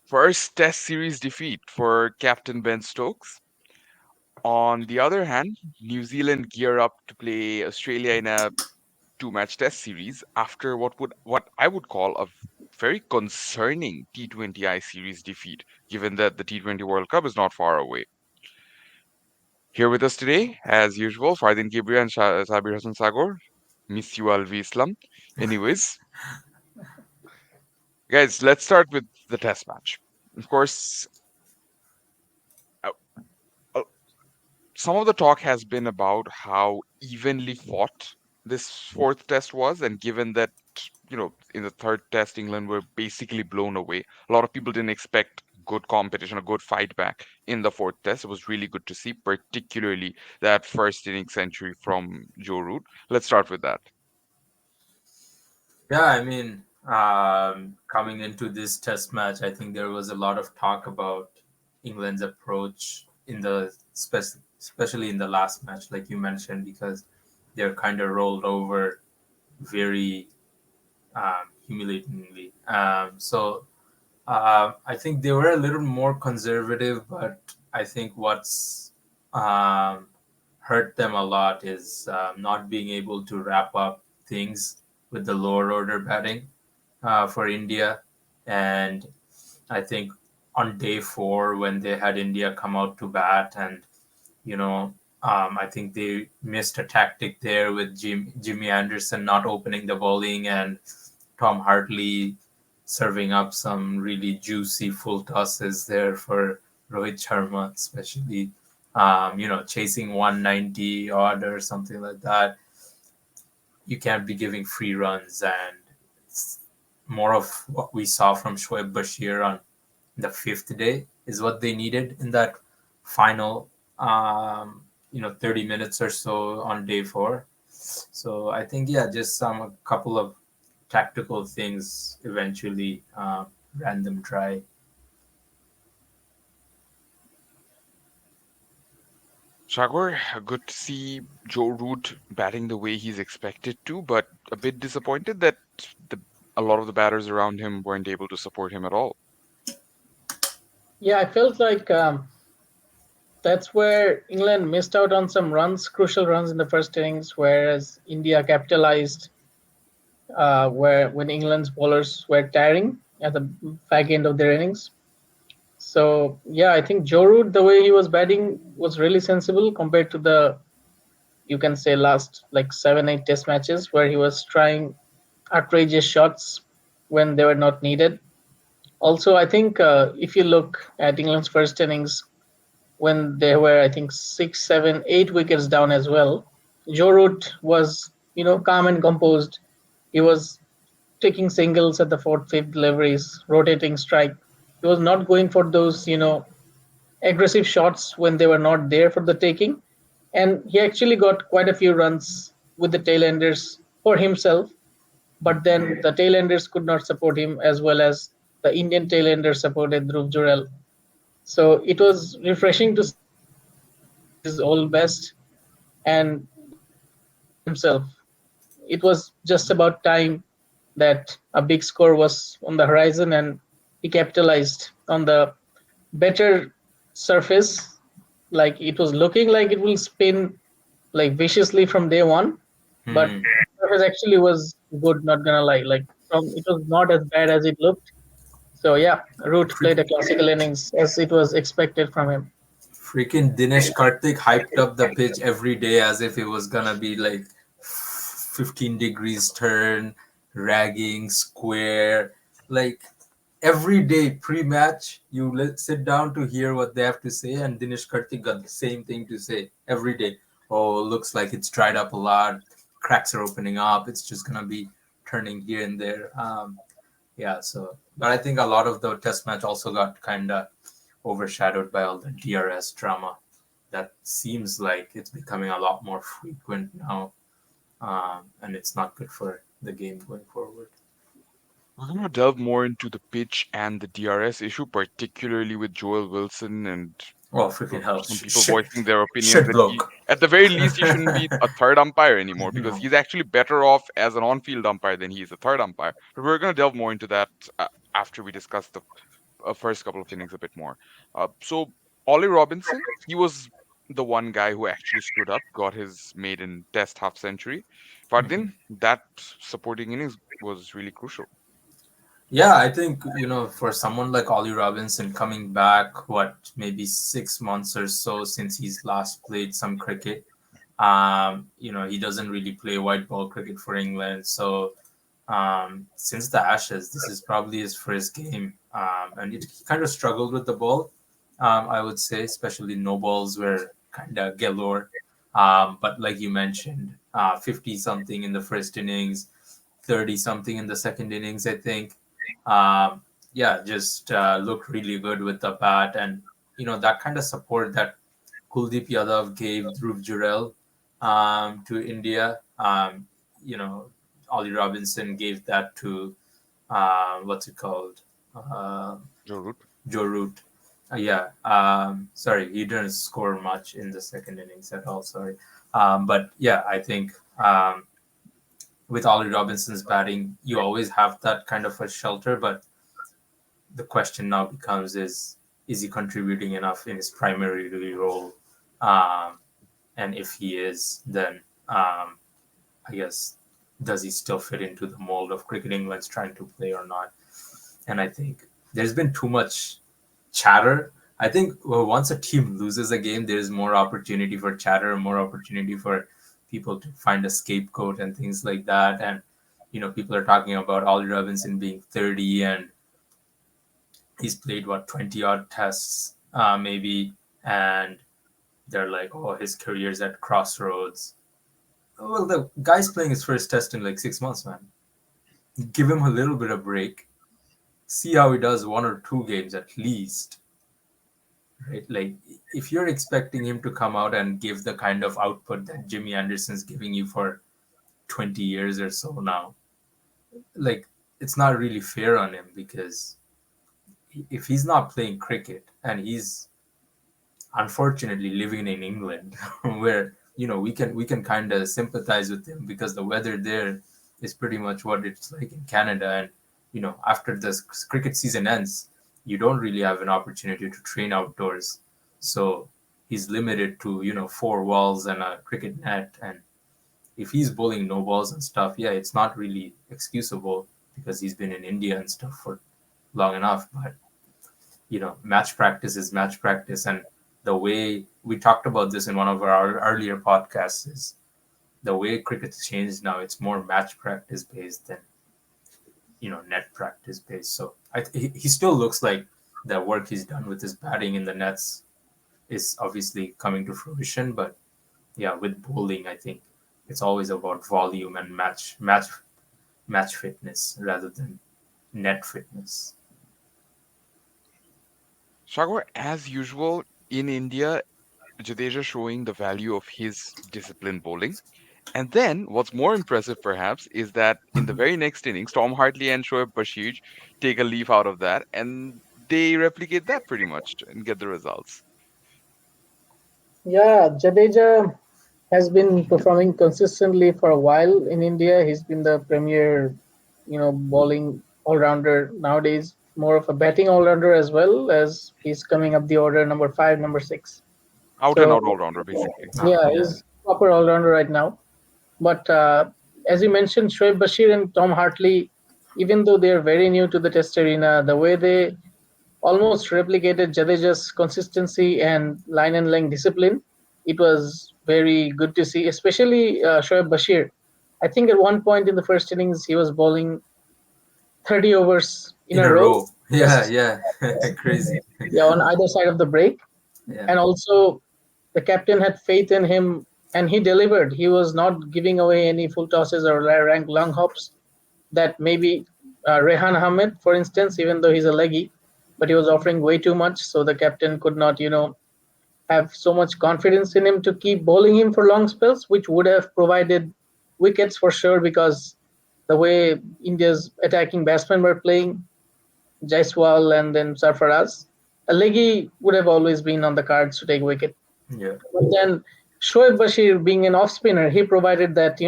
First Test series defeat for Captain Ben Stokes. On the other hand, New Zealand gear up to play Australia in a two-match Test series after what I would call a very concerning T20I series defeat, given that the T20 World Cup is not far away. Here with us today, as usual, Fardin Kibria and Sabir Hassan Sagor. Miss you, Alvi Islam. Anyways, guys, let's start with the Test match. Of course, uh, uh, some of the talk has been about how evenly fought this fourth test was, and given that, in the third test, England were basically blown away. A lot of people didn't expect good competition, a good fight back in the fourth test. It was really good to see, particularly that first inning century from Joe Root. Let's start with that. Yeah, I mean, coming into this test match, I think there was a lot of talk about England's approach in the especially in the last match, like you mentioned, because they're kind of rolled over very humiliatingly. I think they were a little more conservative, but I think what's um, hurt them a lot is not being able to wrap up things with the lower order batting for India. And I think on day four, when they had India come out to bat, and you know, I think they missed a tactic there with Jimmy Anderson not opening the bowling and Tom Hartley serving up some really juicy full tosses there for Rohit Sharma, especially. Chasing 190 odd or something like that. You can't be giving free runs, and it's more of what we saw from Shoaib Bashir on the fifth day is what they needed in that final, 30 minutes or so on day four. So I think, yeah, just a couple of tactical things eventually ran them dry. Shagor, good to see Joe Root batting the way he's expected to, but a bit disappointed that the, a lot of the batters around him weren't able to support him at all. Yeah, I felt like that's where England missed out on some runs, crucial runs in the first innings, whereas India capitalized where when England's bowlers were tiring at the back end of their innings. So yeah, I think Joe Root, the way he was batting was really sensible compared to the, you can say, last like 7, 8 test matches where he was trying outrageous shots when they were not needed. Also, I think if you look at England's first innings, when they were, I think, 6, 7, 8 wickets down as well, Joe Root was, calm and composed. He was taking singles at the fourth, fifth deliveries, rotating strike. He was not going for those, aggressive shots when they were not there for the taking. And he actually got quite a few runs with the tailenders for himself. But then the tailenders could not support him as well as the Indian tailenders supported Dhruv Jurel. So it was refreshing to see Joe Root at his all best and for himself. It was just about time that a big score was on the horizon and he capitalized on the better surface. Like it was looking like it will spin like viciously from day one, but Hmm. the surface actually was good, not gonna lie. Like it was not as bad as it looked. So yeah, Root played a classical innings as it was expected from him. Freaking Dinesh Karthik hyped up the pitch every day as if it was gonna be like 15 degrees turn, ragging, square. Like every day pre-match, you sit down to hear what they have to say, and Dinesh Karthik got the same thing to say every day. Oh, looks like it's dried up a lot. Cracks are opening up. It's just gonna be turning here and there. Yeah. So, but I think a lot of the test match also got kind of overshadowed by all the DRS drama. That seems like it's becoming a lot more frequent now, and it's not good for the game going forward. We're going to delve more into the pitch and the DRS issue, particularly with Joel Wilson and Oh, freaking hell! some people voicing their opinions Shit that he, bloke. at the very least, he shouldn't be a third umpire anymore because he's actually better off as an on-field umpire than he is a third umpire. But we're going to delve more into that after we discuss the first couple of innings a bit more. So Ollie Robinson, he was the one guy who actually stood up, got his maiden Test half century. But then Mhm. that supporting innings was really crucial. Yeah, I think, for someone like Ollie Robinson coming back, what, maybe 6 months or so since he's last played some cricket, he doesn't really play white ball cricket for England. So since the Ashes, this is probably his first game. And he kind of struggled with the ball, I would say, especially no balls were kind of galore. But like you mentioned, 50 something in the first innings, 30 something in the second innings, I think. Yeah, just looked really good with the bat. And, that kind of support that Kuldeep Yadav gave Dhruv Jurel to India. You know, Ollie Robinson gave that to what's it called? Uh, Joe Root. Joe Root. Yeah. Sorry, he didn't score much in the second innings at all. Sorry. But yeah, I think with Ollie Robinson's batting, you always have that kind of a shelter. But the question now becomes is he contributing enough in his primary role? Um, and if he is, then I guess does he still fit into the mold of cricket England's trying to play or not? And I think there's been too much chatter. I think once a team loses a game, there's more opportunity for chatter, more opportunity for people to find a scapegoat and things like that. And people are talking about Ollie Robinson being 30 and he's played what 20 odd tests, maybe, and they're like, oh, his career's at crossroads. Well, the guy's playing his first test in like 6 months, man. Give him a little bit of break. See how he does one or two games at least, right? Like, if you're expecting him to come out and give the kind of output that Jimmy Anderson's giving you for 20 years or so now, like, it's not really fair on him because if he's not playing cricket and he's unfortunately living in England, where we can kind of sympathize with him because the weather there is pretty much what it's like in Canada, and after the cricket season ends, you don't really have an opportunity to train outdoors, so he's limited to four walls and a cricket net, and if he's bowling no balls and stuff, yeah, it's not really excusable because he's been in India and stuff for long enough, but match practice is match practice. And the way we talked about this in one of our earlier podcasts is the way cricket's changed now. It's more match practice based than, net practice based. So he still looks like the work he's done with his batting in the nets is obviously coming to fruition. But yeah, with bowling, I think it's always about volume and match fitness rather than net fitness. Shagor, as usual in India, Jadeja showing the value of his disciplined bowling. And then what's more impressive perhaps is that in the very next innings, Tom Hartley and Shoaib Bashir take a leaf out of that and they replicate that pretty much and get the results. Yeah, Jadeja has been performing consistently for a while in India. He's been the premier, bowling all-rounder nowadays. More of a batting all-rounder as well, as he's coming up the order number five, number six. Out and So out all rounder basically. yeah, Yeah. he's proper all-rounder right now. But as you mentioned, Shoaib Bashir and Tom Hartley, even though they're very new to the Test arena, the way they almost replicated Jadeja's consistency and line and length discipline, it was very good to see, especially Shoaib Bashir. I think at one point in the first innings, he was bowling 30 overs in In a a row. row. Yeah, Yes, yeah. Crazy. yeah, on either side of the break. Yeah. And also, the captain had faith in him and he delivered. He was not giving away any full tosses or rank long hops that maybe Rehan Ahmed, for instance, even though he's a leggy, but he was offering way too much. So the captain could not, have so much confidence in him to keep bowling him for long spells, which would have provided wickets for sure because the way India's attacking batsmen were playing, Jaiswal and then Sarfaraz, a leggy would have always been on the cards to take wicket. Yeah. But then Shoaib Bashir, being an off spinner, he provided that,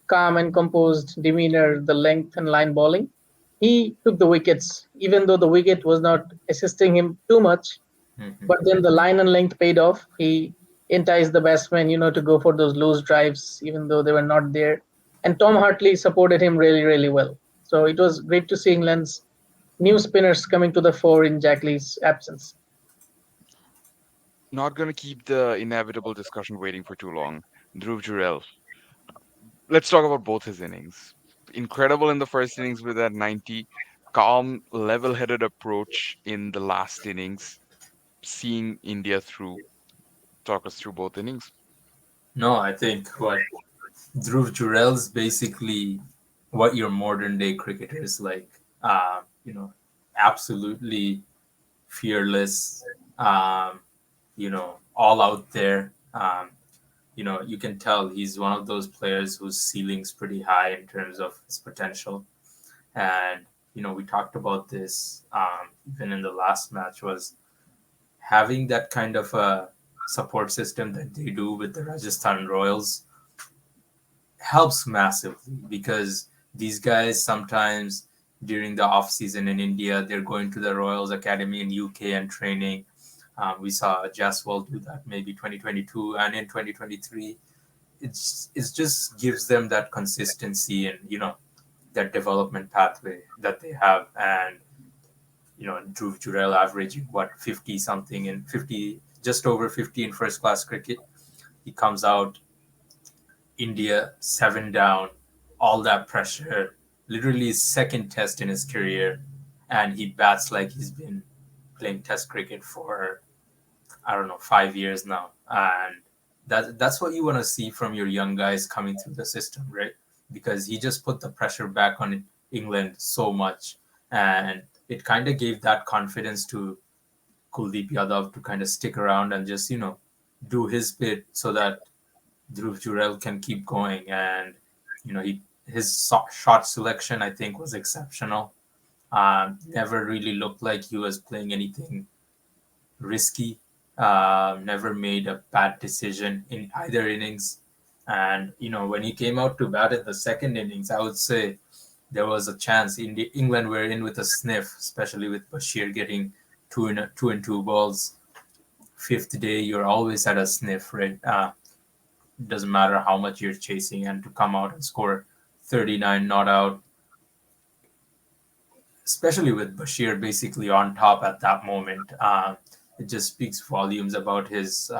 calm and composed demeanor, the length and line bowling. he took the wickets, even though the wicket was not assisting him too much. Mhm. But then the line and length paid off. He enticed the batsmen, to go for those loose drives, even though they were not there. And Tom Hartley supported him really, really well. So it was great to see England's new spinners coming to the fore in Jack Lee's absence. Not going to keep the inevitable discussion waiting for too long. Dhruv Jurel. Let's talk about both his innings. Incredible in the first innings with that 90, calm, level headed approach in the last innings, seeing India through. Talk us through both innings. No, I think what Dhruv Jurel's basically what your modern day cricketer is like. Absolutely fearless. All out there. You can tell he's one of those players whose ceiling's pretty high in terms of his potential. And we talked about this even in the last match was having that kind of a support system that they do with the Rajasthan Royals helps massively because these guys sometimes during the off season in India they're going to the Royals Academy in UK and training. We saw Jaiswal do that maybe 2022 and in 2023. It just gives them that consistency and that development pathway that they have. And Dhruv Jurel averaging what 50 something and 50 just over 50 in first class cricket. He comes out India 7 down, all that pressure, literally his second test in his career, and he bats like he's been playing test cricket for I don't know 5 years now. And that's what you want to see from your young guys coming through the system, right? Because he just put the pressure back on England so much, and it kind of gave that confidence to Kuldeep Yadav to kind of stick around and just do his bit so that Dhruv Jurel can keep going. And his shot selection I think was exceptional. Never really looked like he was playing anything risky. Never made a bad decision in either innings. And when he came out to bat in the second innings, I would say there was a chance England were in with a sniff, especially with Bashir getting two and two balls. Fifth day, you're always at a sniff, right? It doesn't matter how much you're chasing, and to come out and score 39 not out, especially with Bashir basically on top at that moment, it just speaks volumes about his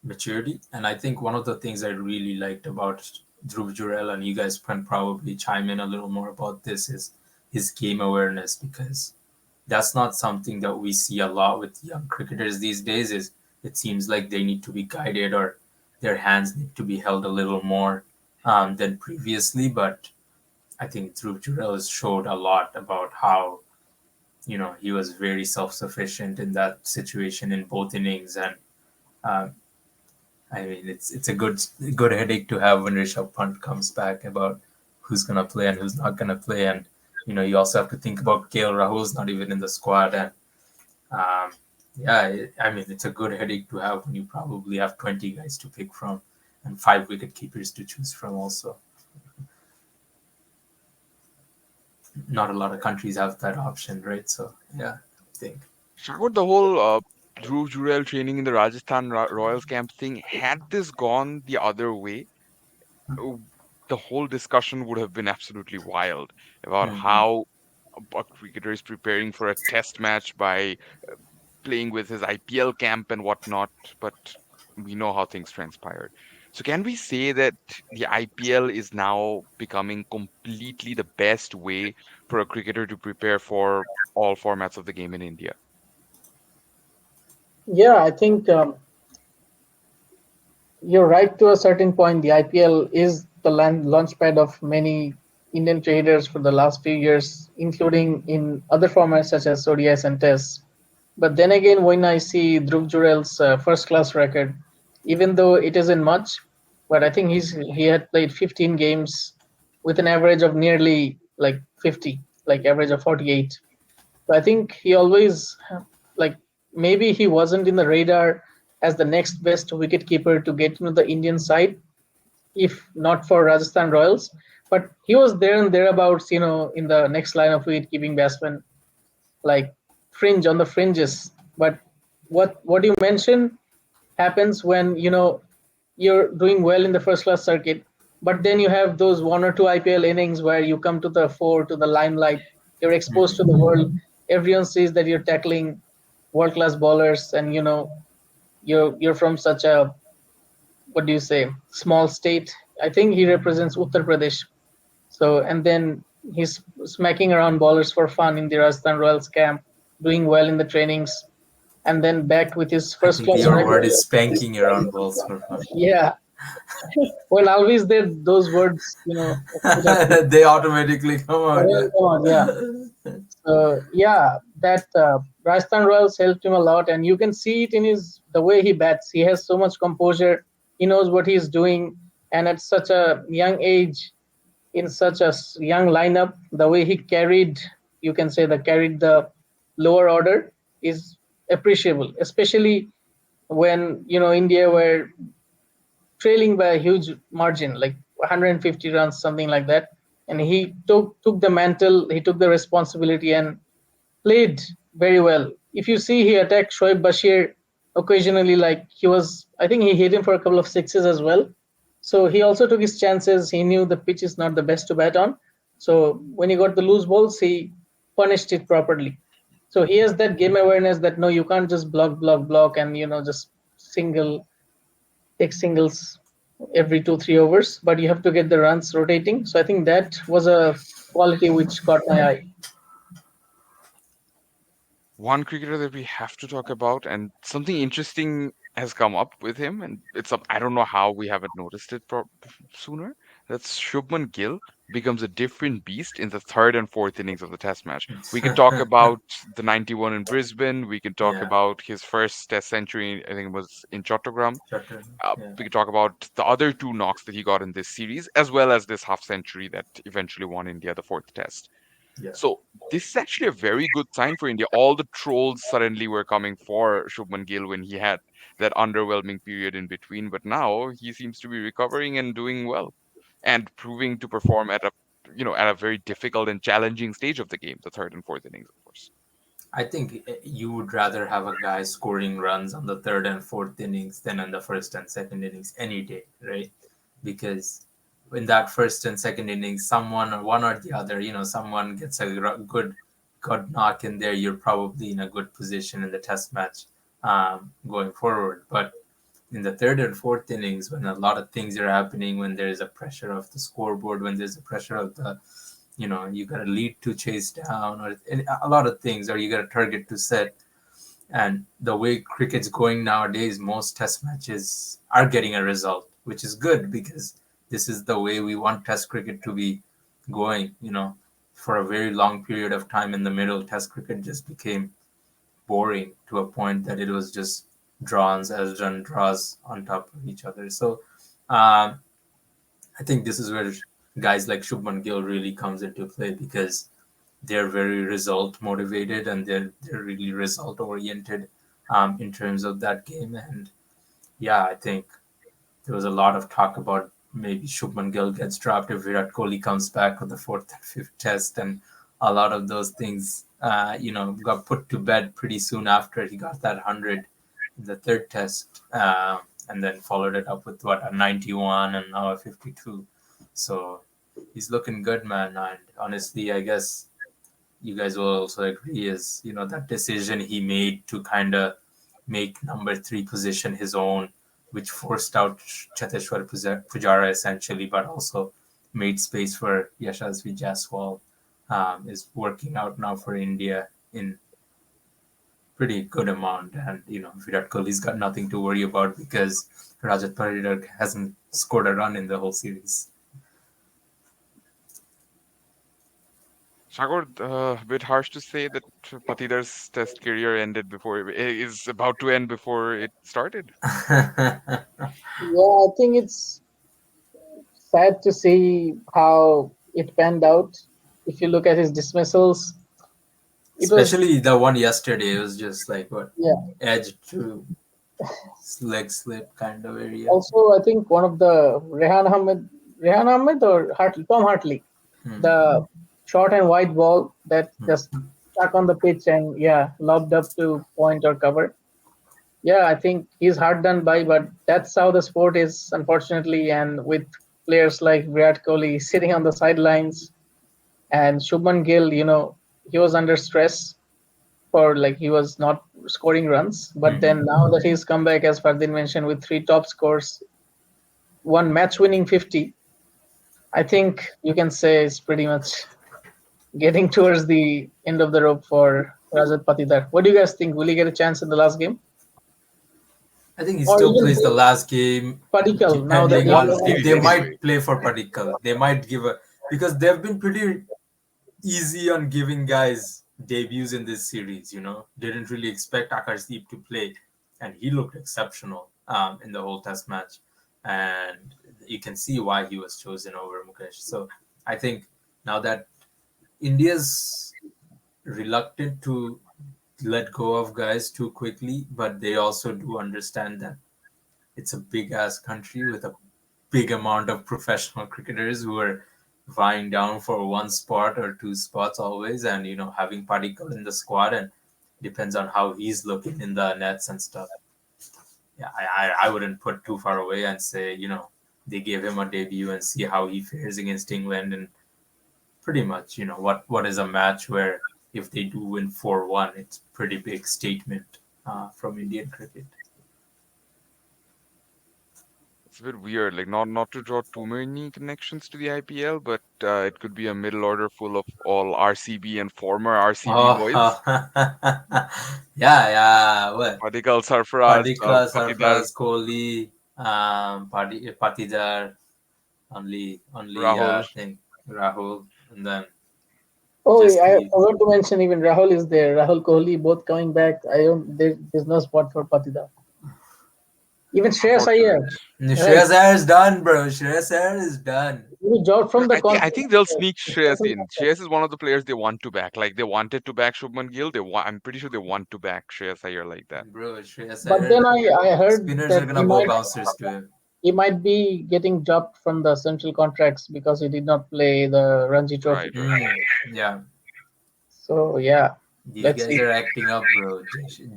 maturity. And I think one of the things I really liked about Dhruv Jurel, and you guys can probably chime in a little more about this, is his game awareness, because that's not something that we see a lot with young cricketers these days. Is it seems like they need to be guided or their hands need to be held a little more than previously. But I think Dhruv Jurel has showed a lot about how he was very self-sufficient in that situation in both innings. And um, I mean, it's a good headache to have when Rishabh Pant comes back about who's gonna play and who's not gonna play. And you also have to think about KL Rahul's not even in the squad. And um, yeah, I mean, it's a good headache to have when you probably have 20 guys to pick from and 5 wicket keepers to choose from. Also, not a lot of countries have that option, right? So yeah, I think. Talk about the whole Dhruv Jurel training in the Rajasthan Royals camp thing. Had this gone the other way, uh, the whole discussion would have been absolutely wild about Mm-hmm. how a cricketer is preparing for a test match by playing with his IPL camp and whatnot. But we know how things transpired. So, can we say that the IPL is now becoming completely the best way for a cricketer to prepare for all formats of the game in India? Yeah, I think you're right to a certain point. The IPL is the launchpad of many Indian traders for the last few years, including in other formats such as ODIs and Tests. But then again, when I see Dhruv Jurel's first-class record, even though it isn't much, but I think he had played 15 games with an average of nearly like 50, like average of 48. So I think he always like maybe he wasn't in the radar as the next best wicketkeeper to get into the Indian side, if not for Rajasthan Royals. but he was there and thereabouts, in the next line of wicket keeping batsman, like fringe on the fringes. But what you mentioned happens when you're doing well in the first class circuit, but then you have those one or two IPL innings where you come to the fore, to the limelight, you're exposed to the world. Everyone sees that you're tackling world class bowlers, and you're from such a, what do you say, small state. I think he represents Uttar Pradesh. So, and then he's smacking around bowlers for fun in the Rajasthan Royals camp, doing well in the trainings, and then back with his I first think class your record. word is spanking around balls for fun. Yeah. Well, always there, those words, put up. They automatically come out, Well, come on, yeah. yeah. So yeah, that Rajasthan Royals helped him a lot, and you can see it in his the way he bats. He has so much composure. He knows what he's doing, and at such a young age, in such a young lineup, the way he carried, you can say, that carried the lower order is appreciable, especially when India were trailing by a huge margin, like 150 runs, something like that. And he took the mantle, he took the responsibility, and played very well. If you see, he attacked Shoaib Bashir occasionally, like I think he hit him for a couple of sixes as well. So he also took his chances. He knew the pitch is not the best to bat on. So when he got the loose balls, he punished it properly. So he has that game awareness that no, you can't just block, and just single take singles every 2-3 overs, but you have to get the runs rotating. So I think that was a quality which caught my eye. One cricketer that we have to talk about, and something interesting has come up with him, and I don't know how we haven't noticed it sooner. That's Shubman Gill becomes a different beast in the third and fourth innings of the Test match. We can talk about the 91 in Brisbane. We can talk Yeah, about his first Test century. I think it was in Chattogram. Shutter. Yeah, We could talk about the other two knocks that he got in this series, as well as this half century that eventually won India the fourth Test. yeah. So this is actually a very good sign for India. All the trolls suddenly were coming for Shubman Gill when he had that underwhelming period in between, but now he seems to be recovering and doing well, and proving to perform at a very difficult and challenging stage of the game, the third and fourth innings, of course. I think you would rather have a guy scoring runs on the third and fourth innings than on the first and second innings any day, right? Because in that first and second innings, someone or one or the other, someone gets a good knock in there. You're probably in a good position in the test match going forward. But in the third and fourth innings, when a lot of things are happening, when there's a pressure of the scoreboard, when there's a pressure of the you got a lead to chase down, or a lot of things, or you got a target to set. And the way cricket's going nowadays, most test matches are getting a result, which is good because this is the way we want test cricket to be going. For a very long period of time in the middle, test cricket just became boring to a point that it was just draws on top of each other. So um, I think this is where guys like Shubman Gill really comes into play because they're very result motivated and they're really result oriented in terms of that game. And yeah, I think there was a lot of talk about maybe Shubman Gill gets dropped if Virat Kohli comes back for the fourth and fifth test, and a lot of those things, got put to bed pretty soon after he got that 100 in the third test, and then followed it up with a 91 and now a 52. So he's looking good, man. And honestly, I guess you guys will also agree is that decision he made to kind of make number three position his own, which forced out Cheteshwar Pujara essentially, but also made space for Yashasvi Jaiswal, is working out now for India in pretty good amount. And Virat Kohli's got nothing to worry about because Rajat Patidar hasn't scored a run in the whole series. Sagar, a bit harsh to say that Patidar's Test career ended before is about to end before it started. Yeah, I think it's sad to see how it panned out. If you look at his dismissals, it was, Especially the one yesterday, it was just like what, yeah. edge to leg slip kind of area. Also, I think one of the Rehan Ahmed Rehan Ahmed or Tom Hartley, Hmm. the short and wide ball that Hmm. just stuck on the pitch and yeah, lobbed up to point or cover. Yeah, I think he's hard done by, but that's how the sport is, unfortunately. And with players like Virat Kohli sitting on the sidelines and Shubman Gill, he was under stress for like he was not scoring runs. But Hmm. then now that he's come back, as Fardin mentioned, with three top scores, one match-winning 50, I think you can say it's pretty much getting towards the end of the rope for Rajat Patidar. What do you guys think? Will he get a chance in the last game, I think he or still even plays the last game, Padikkal now that He depending he's on wants gone? if days they anyway. might play for Padikkal. They might give a because they've been pretty easy on giving guys debuts in this series. Didn't really expect Akarsdeep to play, and he looked exceptional in the whole Test match, and you can see why he was chosen over Mukesh. So I think now that India's reluctant to let go of guys too quickly, but they also do understand that it's a big ass country with a big amount of professional cricketers who are vying down for one spot or two spots always, and having Padikkal in the squad and depends on how he's looking in the nets and stuff. Yeah, I wouldn't put too far away and say they gave him a debut and see how he fares against England and pretty much what is a match where if they do win 4-1, it's pretty big statement from Indian cricket. It's a bit weird, like not to draw too many connections to the IPL, but it could be a middle order full of all RCB and former RCB boys. Oh, yeah, yeah. What? Padikkal, Sarfaraz, Padikkal, Patidar, Sarfraz, Kohli, Patidar, only Rahul. I think Rahul, and then Oh, just I leave. forgot to mention even Rahul is there. Rahul Kohli both coming back. I don't. There's no spot for Patida. Even Shreyas Unfortunate. Iyer, right? Shreyas Iyer is done, bro. Shreyas Iyer is done. He dropped from the I contract. think they'll sneak Shreyas in. Shreyas is one of the players they want to back. Like they wanted to back Shubman Gill. I'm pretty sure they want to back Shreyas Iyer like that. Bro, Shreyas But then Iyer, I heard spinners are that gonna bow bouncers to him. he might be getting dropped from the central contracts because he did not play the Ranji Trophy. Right, right. Mm, yeah, So yeah, these let's guys see. are acting up, bro.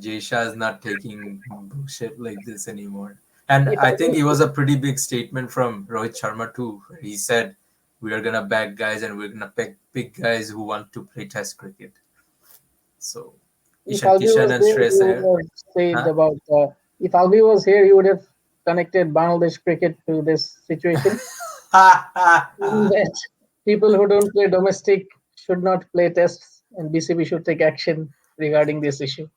Jay Shah is not taking bullshit like this anymore. And If I I think it was a pretty big statement from Rohit Sharma too. He said, "We are gonna back guys, and we're gonna pick guys who want to play Test cricket." So, if Ishan Albi Kishan was and there, he Shreyas would Iyer, have said huh? about. If Albi was here, he would have connected Bangladesh cricket to this situation. That people who don't play domestic should not play tests, and BCB should take action regarding this issue.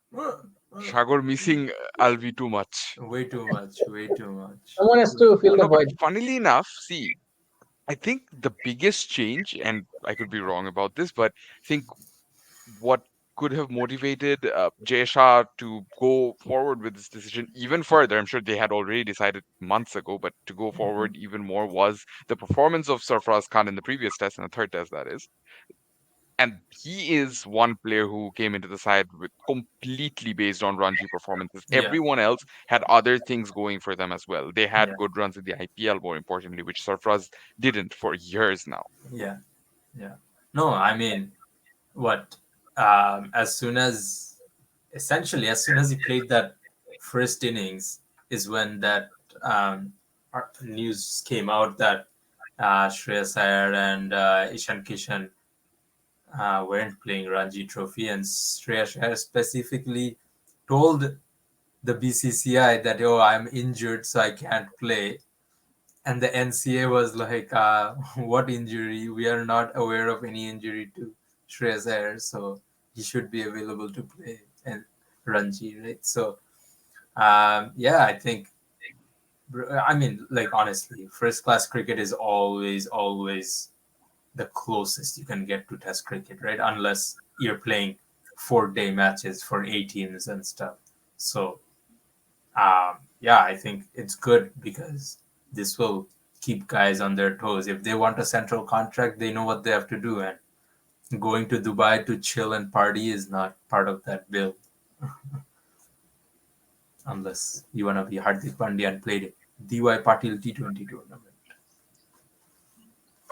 Shagor missing Alvi too much. Way too much. Way too much. Someone has to fill the No, but void. funnily enough, see, I think the biggest change, and I could be wrong about this, but I think what could have motivated Jay Shah to go forward with this decision even further, I'm sure they had already decided months ago, but to go forward even more was the performance of Sarfraz Khan in the previous test and the third test, that is. And he is one player who came into the side with completely based on Ranji performances. Yeah. Everyone else had other things going for them as well. They had Yeah. good runs in the IPL, more importantly, which Sarfraz didn't for years now. Yeah. Yeah. No, I mean, what? As soon as, essentially, as soon as he played that first innings, is when that news came out that Shreyas Iyer and Ishan Kishan weren't playing Ranji Trophy, and Shreyas Iyer specifically told the BCCI that, oh, I'm injured, so I can't play. And the NCA was like, what injury? We are not aware of any injury to Shreyas Iyer, so he should be available to play and Ranji, right? So, yeah, I think, I mean, like, honestly, first class cricket is always the closest you can get to Test cricket, right? Unless you're playing 4-day matches for 18s and stuff. So, yeah, I think it's good because this will keep guys on their toes. If they want a central contract, they know what they have to do. And going to Dubai to chill and party is not part of that bill, unless you want to be Hardik Pandya and play the DY Patil T20 tournament.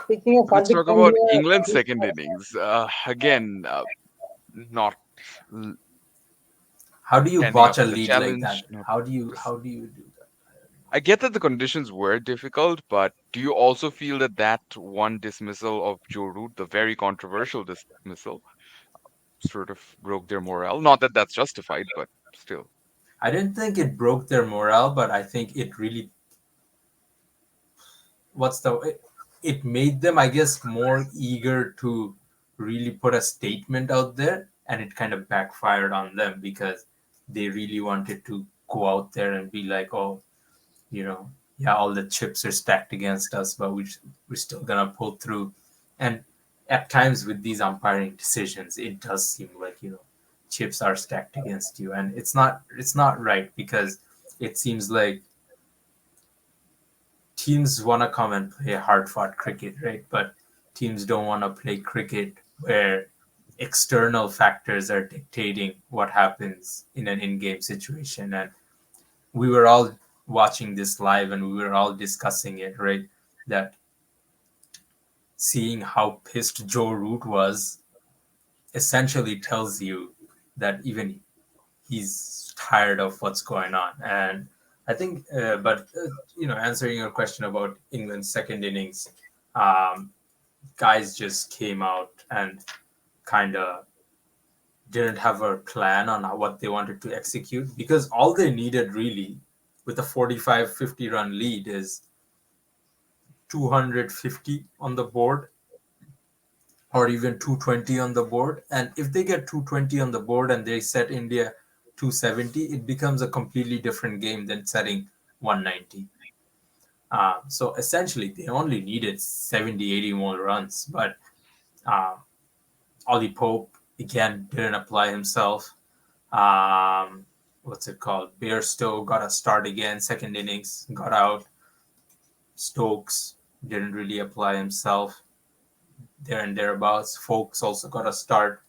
Speaking of Let's Hardik talk about Pandya, England's second innings. Again, not l- How do you standing up botch a to the lead like challenge. that? Not just. How do you do that? I get that the conditions were difficult, but do you also feel that that one dismissal of Joe Root, the very controversial dismissal, sort of broke their morale? Not that that's justified, but still. I didn't think it broke their morale, but I think it really what's the it made them, I guess, more eager to really put a statement out there, and it kind of backfired on them because they really wanted to go out there and be like, oh, you know, yeah, all the chips are stacked against us, but we're still gonna pull through. And at times with these umpiring decisions, it does seem like, chips are stacked against you, and it's not right because it seems like teams want to come and play hard fought cricket, right? But teams don't want to play cricket where external factors are dictating what happens in an in game situation. And we were all watching this live and we were all discussing it, right? That seeing how pissed Joe Root was essentially tells you that even he's tired of what's going on. And I think, answering your question about England's second innings, um, guys just came out and kind of didn't have a plan on what they wanted to execute because all they needed really with a 45-50 run lead is 250 on the board or even 220 on the board. And if they get 220 on the board and they set India 270, it becomes a completely different game than setting 190. So essentially, they only needed 70, 80 more runs. But uh, Ollie Pope, again, didn't apply himself. What's it called? Bairstow got a start again, second innings, got out. Stokes didn't really apply himself there and thereabouts. Folks also got a start,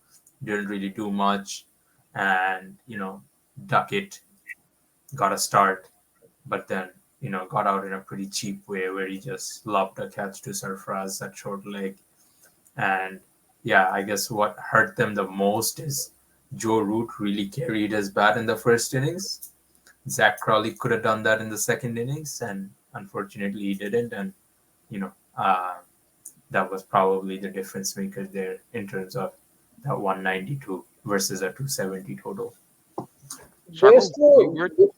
didn't really do much, and Duckett got a start, but then got out in a pretty cheap way where he just lobbed a catch to Sarfraz at short leg, and yeah, I guess what hurt them the most is Joe Root really carried his bat in the first innings. Zach Crawley could have done that in the second innings, and unfortunately he didn't, and you know. That was probably the difference maker there in terms of that 192 versus a 270 total. Shadul, you Bairstow,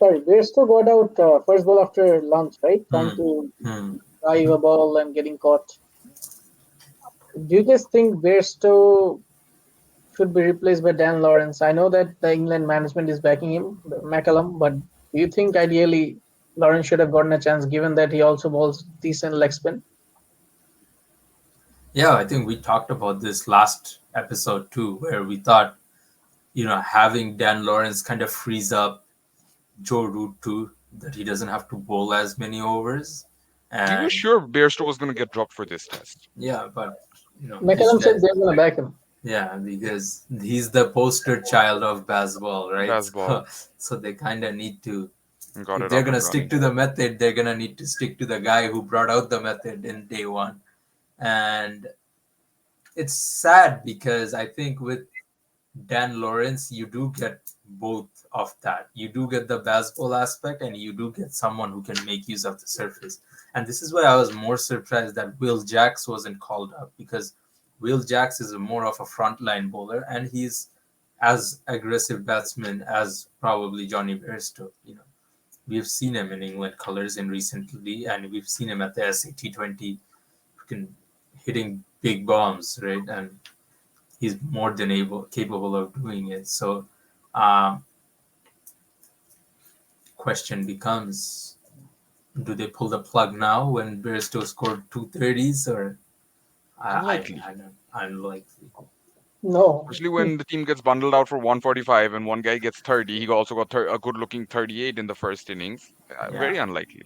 were Bairstow got out first ball after lunch, right? Trying Hmm. to Hmm. drive a ball and getting caught. Do you guys think Bairstow should be replaced by Dan Lawrence? I know that the England management is backing him, McCallum, but do you think ideally Lawrence should have gotten a chance given that he also bowls decent leg spin? Yeah, I think we talked about this last episode too, where we thought, having Dan Lawrence kind of frees up Joe Root too, that he doesn't have to bowl as many overs. we were And sure Bairstow was going to get dropped for this test. yeah, but he's McCallum said dead. they're going to back him. Yeah, because he's the poster child of baseball, right? Baseball So they kind of need to, got if it they're up going and to stick running. to the method, they're going to need to stick to the guy who brought out the method in day one. And it's sad because I think with Dan Lawrence, you do get both of that. You do get the baseball aspect and you do get someone who can make use of the surface. And this is why I was more surprised that Will Jacks wasn't called up because Will Jacks is more of a frontline bowler and he's as aggressive batsman as probably Johnny Bairstow. We've seen him in England colours in recently, and we've seen him at the SA T20 hitting big bombs, right? And he's more than capable of doing it. So, um, question becomes: do they pull the plug now when Bairstow scored 230s, or Unlikely. I don't unlikely? No. Especially when the team gets bundled out for 145 and one guy gets 30. He also got a good looking 38 in the first innings. Yeah, Very unlikely.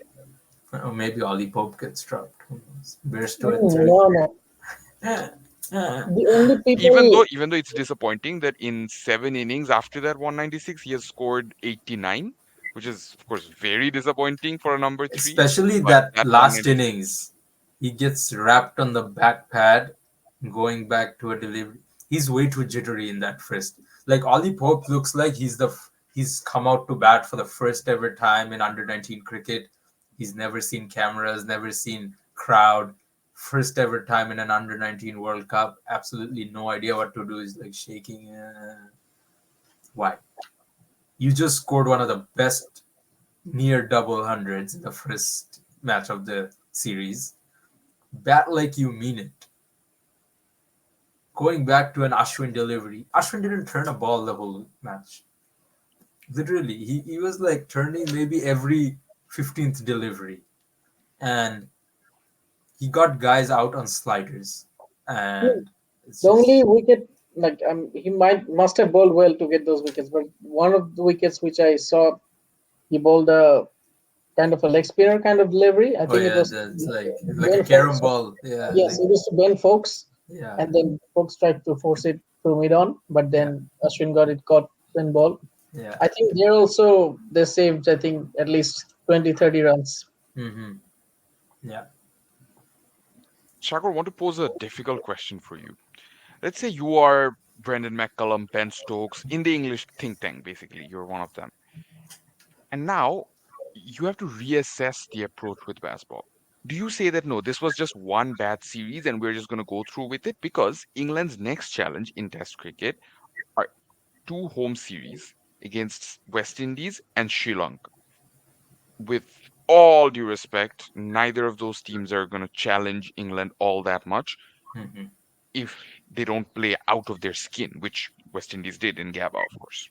or maybe Ollie Pope gets dropped. Who knows? Bairstow at Mm, 30. no, no. The only people, Even though it's disappointing that in 7 innings after that 196 he has scored 89, which is of course very disappointing for a number 3. Especially But that that last 196, innings. He gets wrapped on the back pad, going back to a delivery. He's way too jittery in that first. Like Ollie Pope looks like he's come out to bat for the first ever time in under 19 cricket. He's never seen cameras, never seen crowd. First ever time in an under 19 World Cup. Absolutely no idea what to do. He's like shaking. Why? You just scored one of the best near double hundreds in the first match of the series. Bat like you mean it. Going back to an Ashwin delivery, Ashwin didn't turn a ball the whole match. Literally, he was like turning maybe every 15th delivery. And he got guys out on sliders. And it's The just, only wicket, like he must have bowled well to get those wickets, but one of the wickets which I saw, he bowled a kind of a leg spinner kind of delivery. I oh think it yeah, was that's like a Ben carom Fox. ball. Yeah, Yes, like, it was to Ben Fox, yeah, and then Fox tried to force it to mid on, but yeah, then Ashwin got it caught in ball. yeah. I think they saved, I think, at least 20, 30 runs. Mm-hmm. Yeah. Shakor, I want to pose a difficult question for you. Let's say you are Brendan McCullum, Ben Stokes in the English think tank, basically. You're one of them. And now you have to reassess the approach with baseball. Do you say that no, this was just one bad series and we're just going to go through with it? Because England's next challenge in Test cricket are two home series against West Indies and Sri Lanka. With all due respect, neither of those teams are going to challenge England all that much Mm-hmm. if they don't play out of their skin, which West Indies did in Gabba, of course.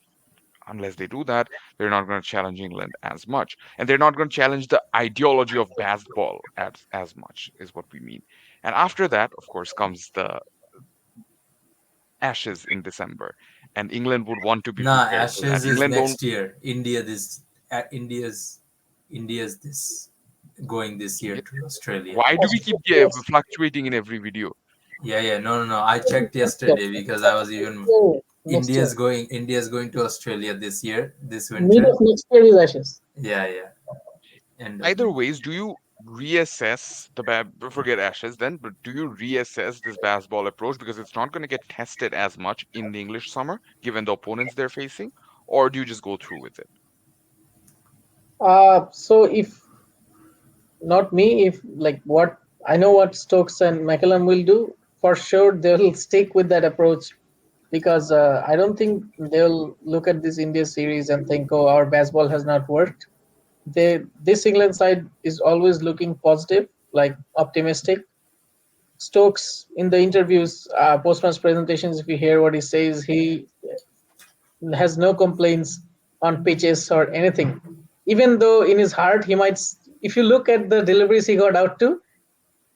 Unless they do that, they're not going to challenge England as much. And they're not going to challenge the ideology of baseball as much, is what we mean. And after that, of course, comes the Ashes in December. And England would want to be Nah, prepared for that. Ashes is England won't. next year. India's this going this year Yeah, to Australia. why do we keep Yes, fluctuating in every video? Yeah, yeah, no. I checked yesterday because I was even next year. India's going to Australia this year, this Mid winter. of next year is Ashes. Yeah, yeah. End of Either ways, do you reassess forget Ashes then, but do you reassess this baseball approach because it's not going to get tested as much in the English summer given the opponents they're facing, or do you just go through with it? So if not me, if like what I know what Stokes and McCallum will do, for sure they'll stick with that approach because I don't think they'll look at this India series and think, oh, our baseball has not worked. This England side is always looking positive, like optimistic. Stokes in the interviews, post-match presentations, if you hear what he says, he has no complaints on pitches or anything. Even though in his heart he might, if you look at the deliveries he got out to,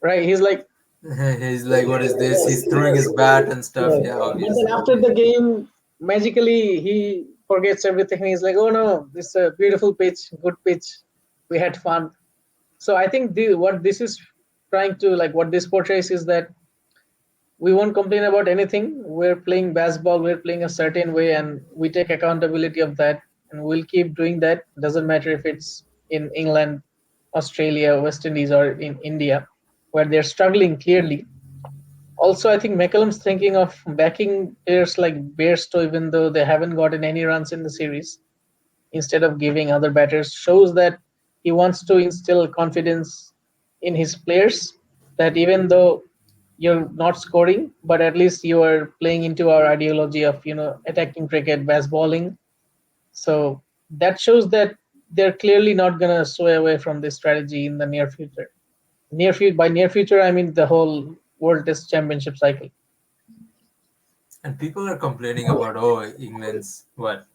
right, he's like, He's like, what is this? He's throwing his bat and stuff. yeah. Yeah, But then obviously. after the game, magically he forgets everything. He's like, oh no, this is a beautiful pitch, good pitch. We had fun. So I think what this is trying to like, what this portrays is that we won't complain about anything. We're playing baseball, we're playing a certain way, and we take accountability of that, and we'll keep doing that. Doesn't matter if it's in England, Australia, West Indies, or in India, where they're struggling clearly. Also, I think McCallum's thinking of backing players like Bairstow, even though they haven't gotten any runs in the series, instead of giving other batters, shows that he wants to instill confidence in his players that even though you're not scoring, but at least you are playing into our ideology of attacking cricket, baseballing. So that shows that they're clearly not gonna sway away from this strategy in the near future. By near future, I mean the whole World Test Championship cycle. And people are complaining about, oh, England's what,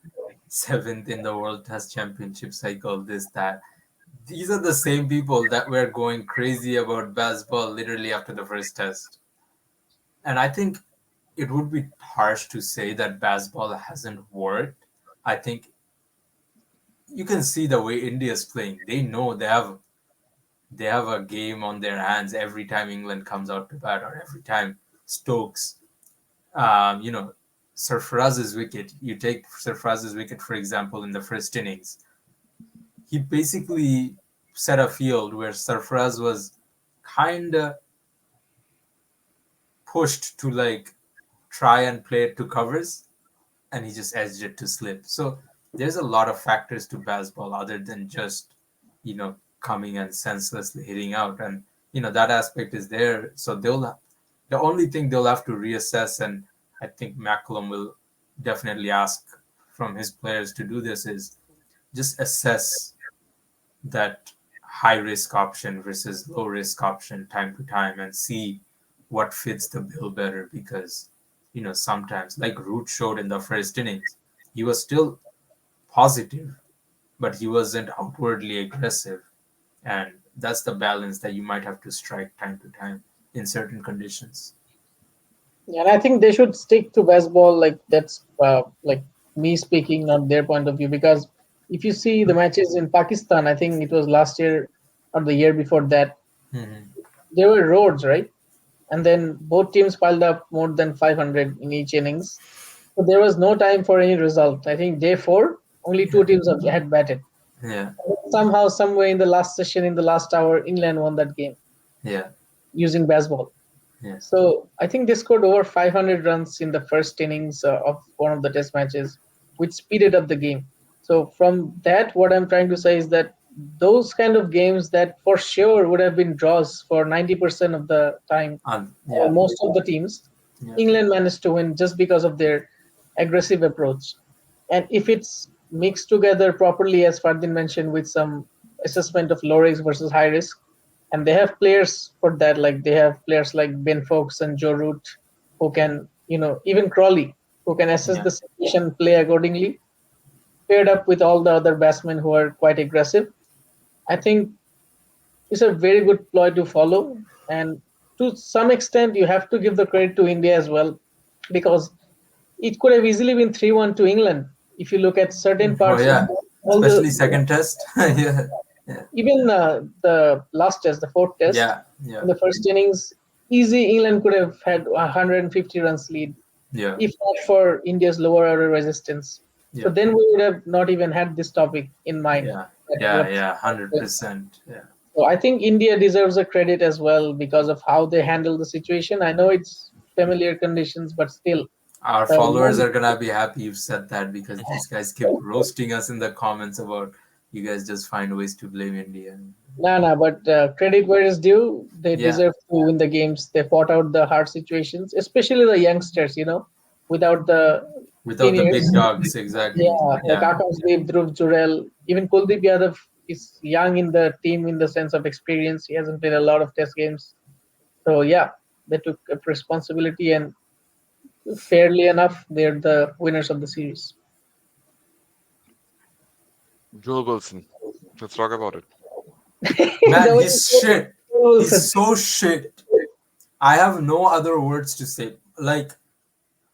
seventh in the World Test Championship cycle, this, that. These are the same people that were going crazy about baseball literally after the first test. And I think it would be harsh to say that baseball hasn't worked. I think you can see the way India is playing. They know they have a game on their hands every time England comes out to bat or every time Stokes, um, you know, Sarfaraz's wicket. You take Sarfaraz's wicket, for example, in the first innings. He basically set a field where Sarfaraz was kind of pushed to like try and play it to covers, and he just edged it to slip. So there's a lot of factors to baseball other than just, coming and senselessly hitting out. And, that aspect is there. So the only thing they'll have to reassess, and I think Macklem will definitely ask from his players to do this, is just assess that high risk option versus low risk option time to time and see what fits the bill better. Because sometimes, like Root showed in the first innings, he was still positive, but he wasn't outwardly aggressive. And that's the balance that you might have to strike time to time in certain conditions. Yeah, and I think they should stick to baseball. Like that's like me speaking, not their point of view. Because if you see the matches in Pakistan, I think it was last year or the year before that, Mm-hmm. there were roads, right? And then both teams piled up more than 500 in each innings. So there was no time for any result. I think day four, only two Yeah. teams had batted. Yeah. Somehow, somewhere in the last session, in the last hour, England won that game Yeah. using baseball. Yeah. So I think they scored over 500 runs in the first innings of one of the test matches, which speeded up the game. So from that, what I'm trying to say is that those kind of games that for sure would have been draws for 90% of the time, Yeah. most of the teams, Yeah. England managed to win just because of their aggressive approach. And if it's mixed together properly, as Fardin mentioned, with some assessment of low risk versus high risk, and they have players for that, like they have players like Ben Fox and Joe Root, who can, even Crawley, who can assess Yeah. the situation, play accordingly, paired up with all the other batsmen who are quite aggressive. I think it's a very good ploy to follow. And to some extent, you have to give the credit to India as well, because it could have easily been 3-1 to England if you look at certain Oh parts of yeah. all Especially the, second test. Yeah. Yeah. even the last test, the fourth test, Yeah. Yeah. in the first innings, easy England could have had 150 runs lead, Yeah. if not for India's lower order resistance. So Yeah. then we would have not even had this topic in mind. Yeah. That Yeah. what, Yeah. 100%. Yeah. so I think India deserves a credit as well because of how they handle the situation. I know it's familiar conditions, but still, Our the followers one. are gonna be happy you've said that, because these guys keep roasting us in the comments about you guys just find ways to blame India. No, but credit where is due. They Yeah. deserve to win the games. They fought out the hard situations, especially the youngsters, without the Without the big seniors. dogs, exactly. Yeah, like Yeah. Akashdeep, Dhruv Jurel, even Kuldeep Yadav is young in the team in the sense of experience. He hasn't played a lot of test games. So, yeah, they took up responsibility, and fairly enough, they're the winners of the series. Joel Wilson. Let's talk about it. The Man, way he's shit. He's Wilson. so shit. I have no other words to say. Like,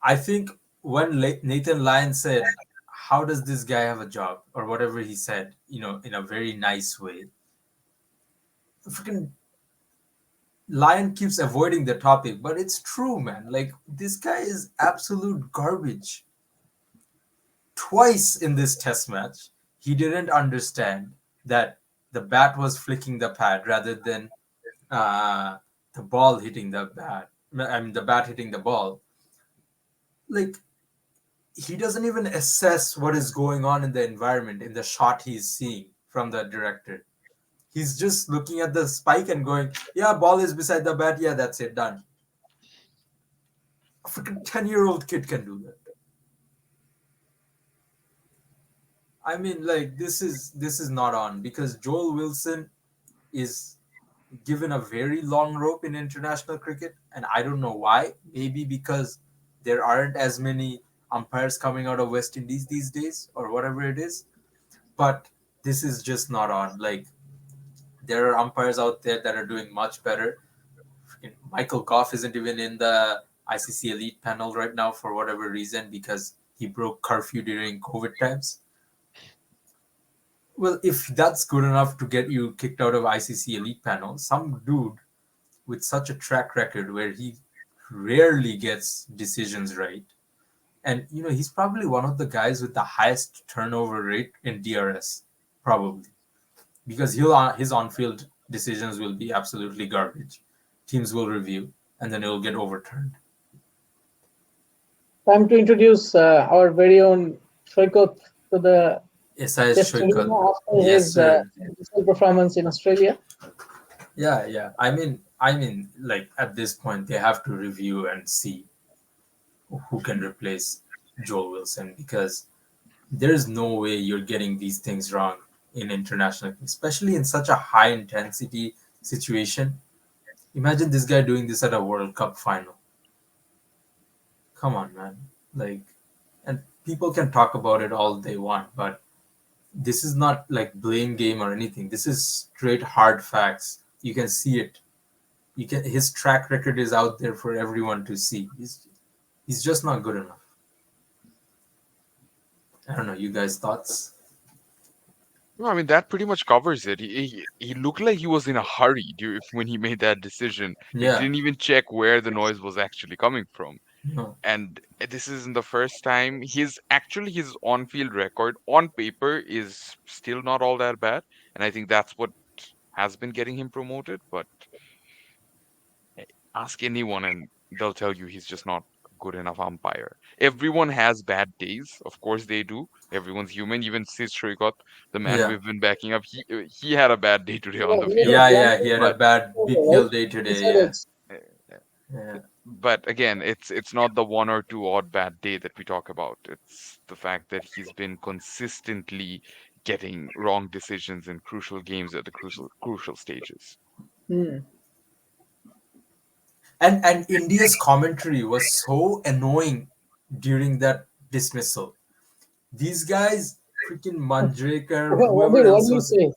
I think when Nathan Lyon said, "How does this guy have a job?" or whatever he said, in a very nice way, freaking Lyon keeps avoiding the topic, but it's true, man. Like, this guy is absolute garbage. Twice in this test match, he didn't understand that the bat was flicking the pad rather than uh, the ball hitting the bat. I mean, the bat hitting the ball. Like, he doesn't even assess what is going on in the environment in the shot he's seeing from the director. He's just looking at the spike and going, "Yeah, ball is beside the bat. Yeah, that's it, done." A freaking 10-year-old kid can do that. I mean, like, this is not on, because Joel Wilson is given a very long rope in international cricket, and I don't know why. Maybe because there aren't as many umpires coming out of West Indies these days, or whatever it is. But this is just not on. Like, there are umpires out there that are doing much better. Michael Goff isn't even in the ICC elite panel right now for whatever reason, because he broke curfew during COVID times. Well, if that's good enough to get you kicked out of ICC elite panel, some dude with such a track record where he rarely gets decisions right, and he's probably one of the guys with the highest turnover rate in DRS, probably, because his on-field decisions will be absolutely garbage. Teams will review, and then it will get overturned. Time to introduce our very own Soikot to the SIS test Shoykot. arena after Yes, his sir. performance in Australia. Yeah, yeah. I mean, like at this point, they have to review and see who can replace Joel Wilson because there's no way you're getting these things wrong in international, especially in such a high intensity situation. Imagine this guy doing this at a World Cup final. Come on, man. Like, and people can talk about it all they want, but this is not like blame game or anything. This is straight hard facts. You can see it. You can. His track record is out there for everyone to see. He's just not good enough. I don't know. You guys' thoughts? No, I mean that pretty much covers it. He looked like he was in a hurry when he made that decision. Like he Yeah. didn't even check where the noise was actually coming from. No. And this isn't the first time. His on-field record on paper is still not all that bad, and I think that's what has been getting him promoted. But eh, ask anyone, and they'll tell you he's just not a good enough umpire. Everyone has bad days, of course they do. Everyone's human. Even Sis Shrikot, the man Yeah. we've been backing up, he had a bad day today on Yeah, the he had field. a Yeah. Yeah. He blunder, had a But bad right? BPL day He today. said Yeah. it's eh, Yeah. but again, it's not the one or two odd bad day that we talk about. It's the fact that he's been consistently getting wrong decisions in crucial games at the crucial stages. hmm. And India's commentary was so annoying during that dismissal. These guys, freaking Manjrekar, whoever What else do you was, say?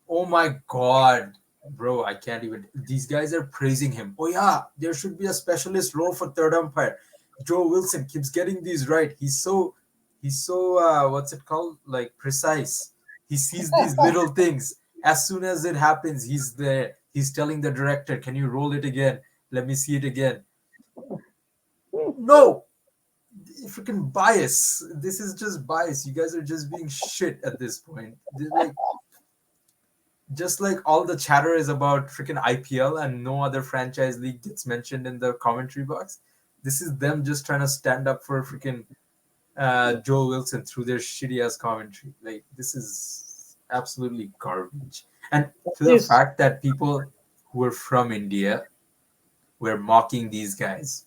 oh my god, bro, I can't even. These guys are praising him. Oh yeah, there should be a specialist role for third umpire. Joe Wilson keeps getting these right. He's so what's it called? Like precise. He sees these little things. As soon as it happens, he's there. He's telling the director, "Can you roll it again? Let me see it again." No, freaking bias. This is just bias. You guys are just being shit at this point. Like just like all the chatter is about freaking IPL and no other franchise league gets mentioned in the commentary box. This is them just trying to stand up for freaking Joe Wilson through their shitty ass commentary. Like this is absolutely garbage. And to the This fact that people who are from India were mocking these guys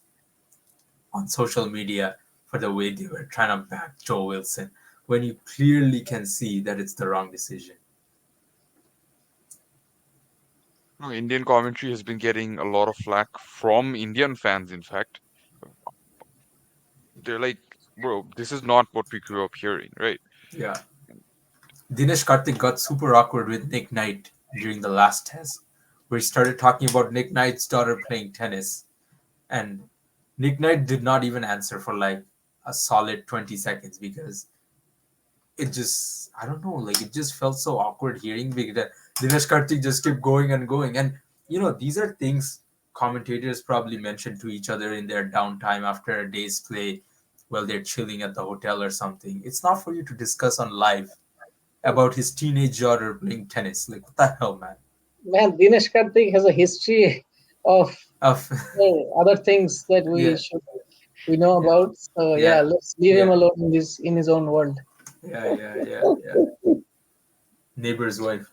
on social media for the way they were trying to back Joe Wilson when you clearly can see that it's the wrong decision. No, Indian commentary has been getting a lot of flack from Indian fans, in fact. They're like, bro, this is not what we grew up hearing, right? Yeah. Dinesh Karthik got super awkward with Nick Knight during the last test, where he started talking about Nick Knight's daughter playing tennis. And Nick Knight did not even answer for like a solid 20 seconds because it just, I don't know, like it just felt so awkward hearing because Dinesh Karthik just kept going and going. And, these are things commentators probably mention to each other in their downtime after a day's play while they're chilling at the hotel or something. It's not for you to discuss on live about his teenage daughter playing tennis. Like, what the hell, man? man, Dinesh Karthik has a history of Of other things that yeah, we know yeah, about. So yeah, yeah, let's leave him yeah, alone in his own world. yeah. Neighbor's wife.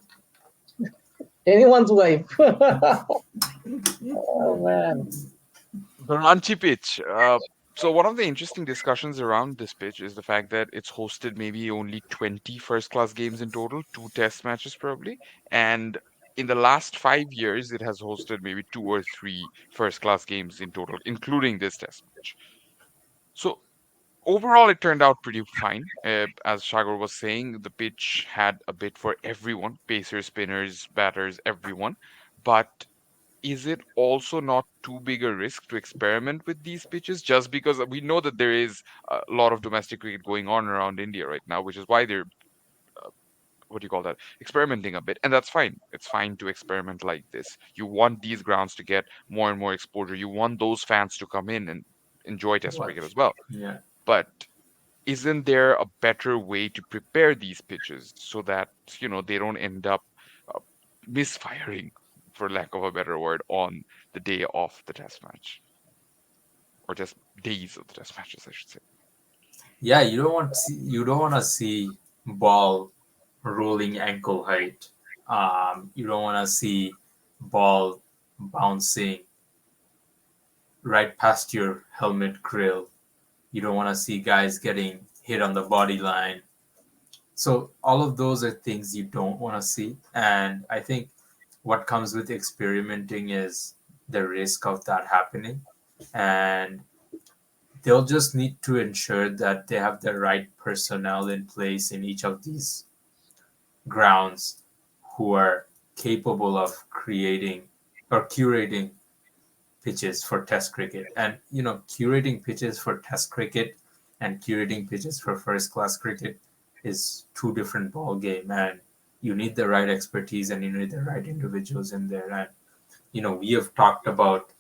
Anyone's wife. Oh man. The Ranchi pitch. So one of the interesting discussions around this pitch is the fact that it's hosted maybe only 20 first-class games in total, two test matches probably, and in the last 5 years, it has hosted maybe two or three first-class games in total, including this test match. So overall, it turned out pretty fine. As Shagor was saying, the pitch had a bit for everyone, pacers, spinners, batters, everyone. But is it also not too big a risk to experiment with these pitches just because we know that there is a lot of domestic cricket going on around India right now, which is why they're what do you call that, experimenting a bit, and that's fine. It's fine to experiment like this. You want these grounds to get more and more exposure. You want those fans to come in and enjoy Test cricket Watch. as well. Yeah. But isn't there a better way to prepare these pitches so that they don't end up uh, misfiring, for lack of a better word, on the day of the test match, or just days of the test matches, I should say. Yeah, you don't want to see ball rolling ankle height. You don't want to see ball bouncing right past your helmet grill. You don't want to see guys getting hit on the body line. So all of those are things you don't want to see. And I think what comes with experimenting is the risk of that happening. And they'll just need to ensure that they have the right personnel in place in each of these grounds who are capable of creating or curating pitches for test cricket. And curating pitches for test cricket and curating pitches for first class cricket is two different ball game, and you need the right expertise and you need the right individuals in there. And we have talked about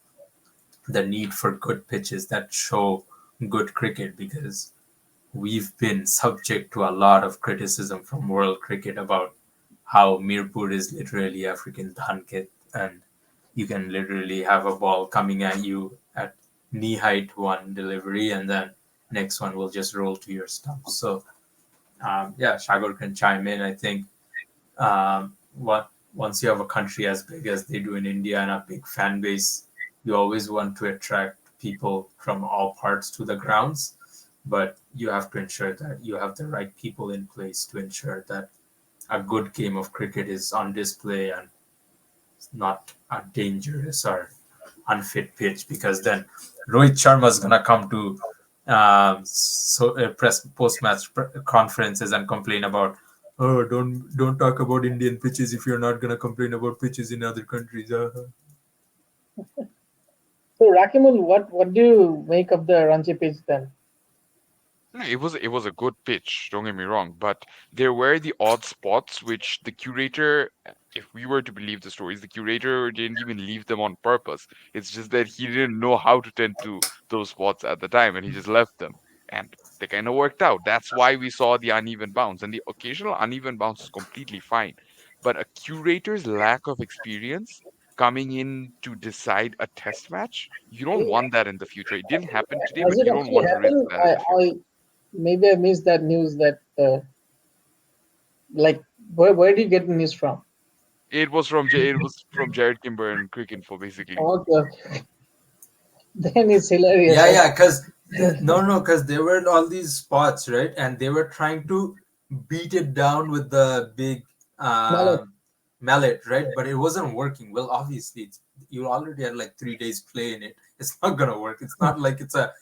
the need for good pitches that show good cricket, because we've been subject to a lot of criticism from world cricket about how Mirpur is literally African Dhankit, and you can literally have a ball coming at you at knee height one delivery, and then next one will just roll to your stumps. So yeah, Shagor can chime in. I think what once you have a country as big as they do in India and a big fan base, you always want to attract people from all parts to the grounds, but you have to ensure that you have the right people in place to ensure that a good game of cricket is on display and not a dangerous or unfit pitch, because then Rohit Sharma is gonna come to press post match conferences and complain about, oh, don't talk about Indian pitches if you're not gonna complain about pitches in other countries. So Rakimul, what do you make of the Ranchi pitch then? No, it was a good pitch, don't get me wrong, but there were the odd spots which the curator, if we were to believe the stories, the curator didn't even leave them on purpose. It's just that he didn't know how to tend to those spots at the time and he just left them. And they kind of worked out. That's why we saw the uneven bounce. And the occasional uneven bounce is completely fine. But a curator's lack of experience coming in to decide a test match, you don't want that in the future. It didn't happen today, Has but it you don't actually want to risk happened? that in the I future. maybe I missed that news. That like where do you get the news from? It was from Jared Kimber and Cricinfo basically. Okay, okay. Then it's hilarious. Yeah, Like yeah, because no, because there were all these spots, right? And they were trying to beat it down with the big mallet. mallet, right? But it wasn't working. Well, obviously, you already had like 3 days play in it. It's not gonna work. It's not like it's a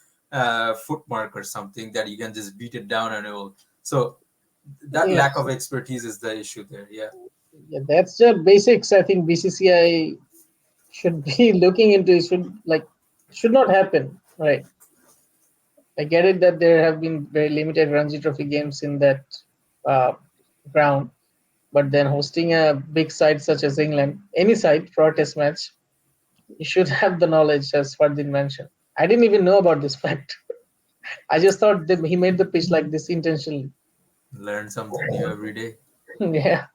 foot mark or something that you can just beat it down and it will. So that lack Yes, of expertise is the issue there. Yeah. yeah, that's the basics. I think BCCI should be looking into. Should not happen, right? I get it that there have been very limited Ranji Trophy games in that uh, ground, but then hosting a big side such as England, any side for a test match, you should have the knowledge, as Fardin mentioned. I didn't even know about this fact. I just thought that he made the pitch like this intentionally. Learn something new every day. Yeah.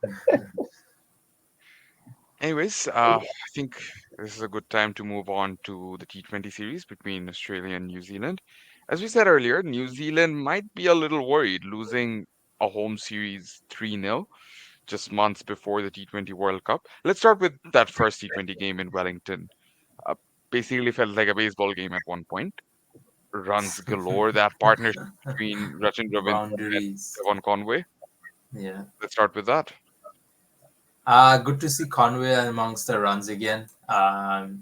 Anyways, I think this is a good time to move on to the T20 series between Australia and New Zealand. As we said earlier, New Zealand might be a little worried losing a home series 3-0 just months before the T20 World Cup. Let's start with that first T20 game in Wellington. Uh, Basically felt like a baseball game at one point. Runs galore, that partnership between Rachin Ravindra and Boundaries. Devon Conway. Yeah. Let's start with that. Good to see Conway amongst the runs again.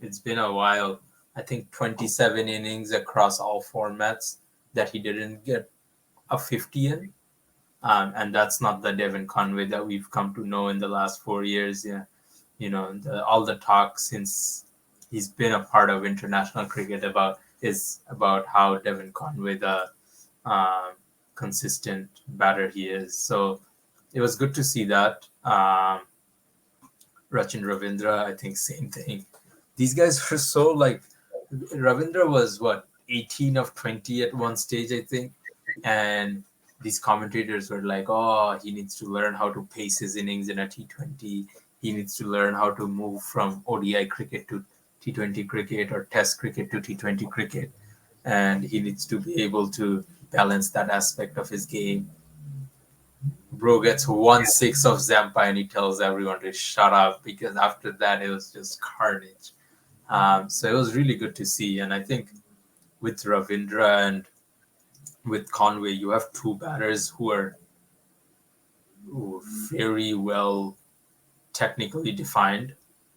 It's been a while. I think 27 innings across all formats that he didn't get a 50 in. And that's not the Devon Conway that we've come to know in the last 4 years. Yeah, all the talk since he's been a part of international cricket about how Devon Conway, the um, consistent batter he is. So it was good to see that. Rachin Ravindra, I think same thing. These guys were so like, Ravindra was what, 18 of 20 at one stage, I think, and these commentators were like, "Oh, he needs to learn how to pace his innings in a T20. he needs to learn how to move from ODI cricket to T20 cricket or Test cricket to T20 cricket, and he needs to be able to balance that aspect of his game. Bro gets 1/6 of Zampa and he tells everyone to shut up because after that it was just carnage. So it was really good to see, and I think with Ravindra and with Conway, you have two batters who are very well technically defined.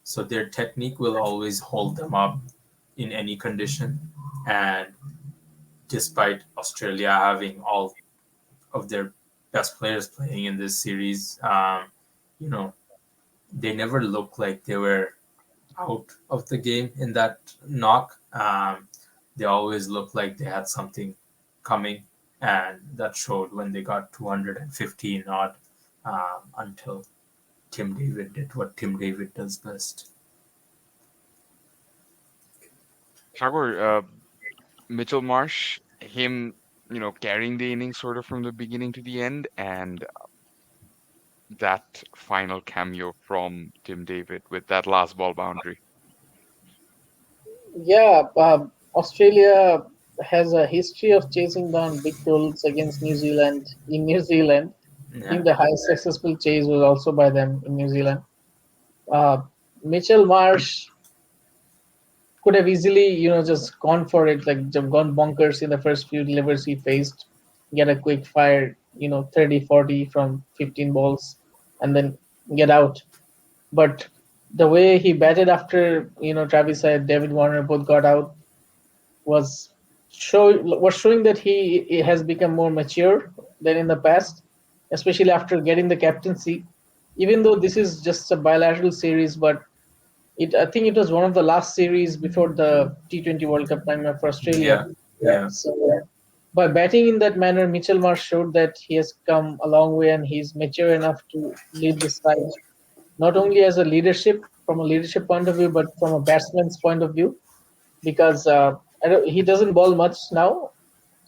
So their technique will always hold them up in any condition. And despite Australia having all of their best players playing in this series, you know, they never looked like they were out of the game in that knock. They always looked like they had something coming, and that showed when they got 215 odd until Tim David did what Tim David does best. Tagore, Mitchell Marsh, him, carrying the innings sort of from the beginning to the end, and that final cameo from Tim David with that last ball boundary. Yeah, Australia has a history of chasing down big totals against New Zealand in New Zealand. I Yeah, think the highest successful chase was also by them in New Zealand. Uh, Mitchell Marsh could have easily, just gone for it, like just gone bonkers in the first few deliveries he faced, get a quick fire, 30, 40 from 15 balls, and then get out. But the way he batted after, Travis said David Warner both got out was was showing that he has become more mature than in the past, especially after getting the captaincy. Even though this is just a bilateral series, but I think it was one of the last series before the T20 World Cup final for Australia. yeah, yeah, So by batting in that manner, Mitchell Marsh showed that he has come a long way and he's mature enough to lead the side, not only as a leadership from a leadership point of view, but from a batsman's point of view. Because he doesn't bowl much now,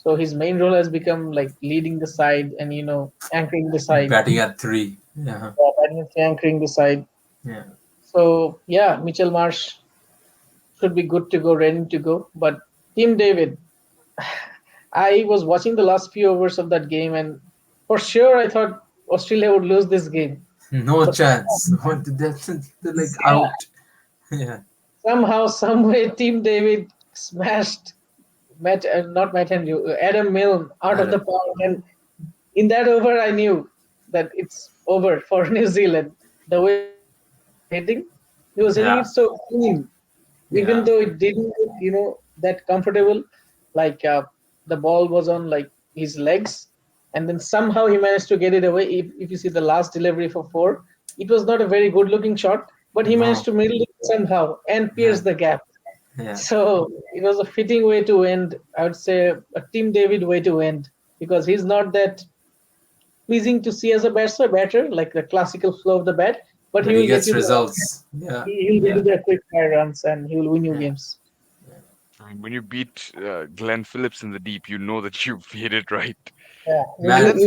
so his main role has become like leading the side and anchoring the side, batting at three. Yeah, anchoring the side. yeah. So yeah, Mitchell Marsh should be good to go, ready to go. But Team David, I was watching the last few overs of that game, and for sure I thought Australia would lose this game. No But chance. What they're like yeah, out. Yeah, somehow, some way, Team David smashed not Matt Henry, Adam Milne out of the Adam. park, and in that over, I knew that it's over for New Zealand. The way he was hitting it Yeah, so clean, even yeah, though it didn't look, that comfortable. Like the ball was on like his legs, and then somehow he managed to get it away. If you see the last delivery for four, it was not a very good-looking shot, but he managed no, to middle it somehow and yeah, pierce the gap. yeah. So it was a fitting way to end. I would say a Team David way to end because he's not that pleasing to see as a batter, like the classical flow of the bat, but he But he will get gets you the results. Yeah, he'll get yeah, you the quick fire runs and he will win you yeah. games. I mean, when you beat Glenn Phillips in the deep, you know that you've hit it right. Yeah, And Man, then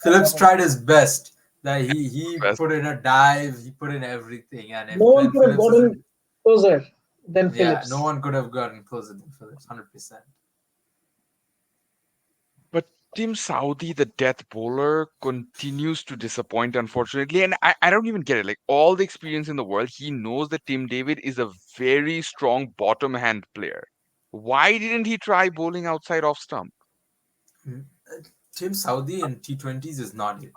Phillips tried his best. That he best, put in a dive, he put in everything, and if no one Glenn could have Phillips isn't, gotten closer than yeah, no Phillips. one could have gotten closer than Phillips, 100%. but Tim Saudi, the death bowler, continues to disappoint, unfortunately. And I don't even get it. Like all the experience in the world, he knows that Tim David is a very strong bottom hand player. Why didn't he try bowling outside off stump? Mm. Tim Saudi in T20s is not it,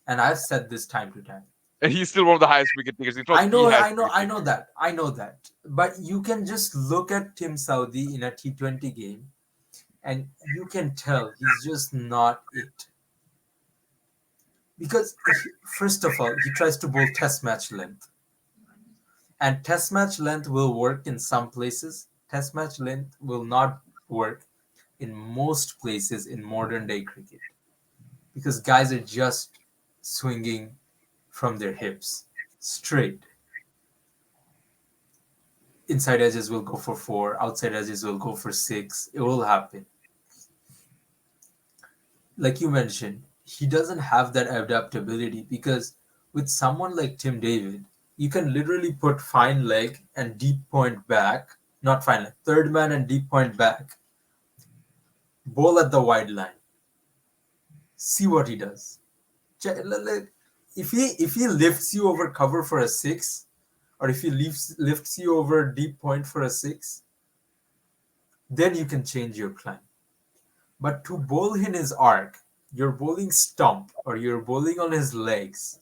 and I've said this time to time. And he's still one of the highest wicket takers. He's I not the know, highest I know, wicket I know taker. that, I know that. But you can just look at Tim Saudi in a T20 game, and you can tell he's just not it. Because first of all, he tries to bowl Test match length, and Test match length will work in some places. Test match length will not work in most places in modern day cricket because guys are just swinging from their hips straight. Inside edges will go for four, outside edges will go for six. It will happen. Like you mentioned, he doesn't have that adaptability because with someone like Tim David, you can literally put fine leg and deep point back, not fine leg, third man and deep point back, bowl at the wide line, see what he does. If he lifts you over cover for a six, or if he lifts you over deep point for a six, then you can change your plan. But to bowl in his arc, you're bowling stump or you're bowling on his legs,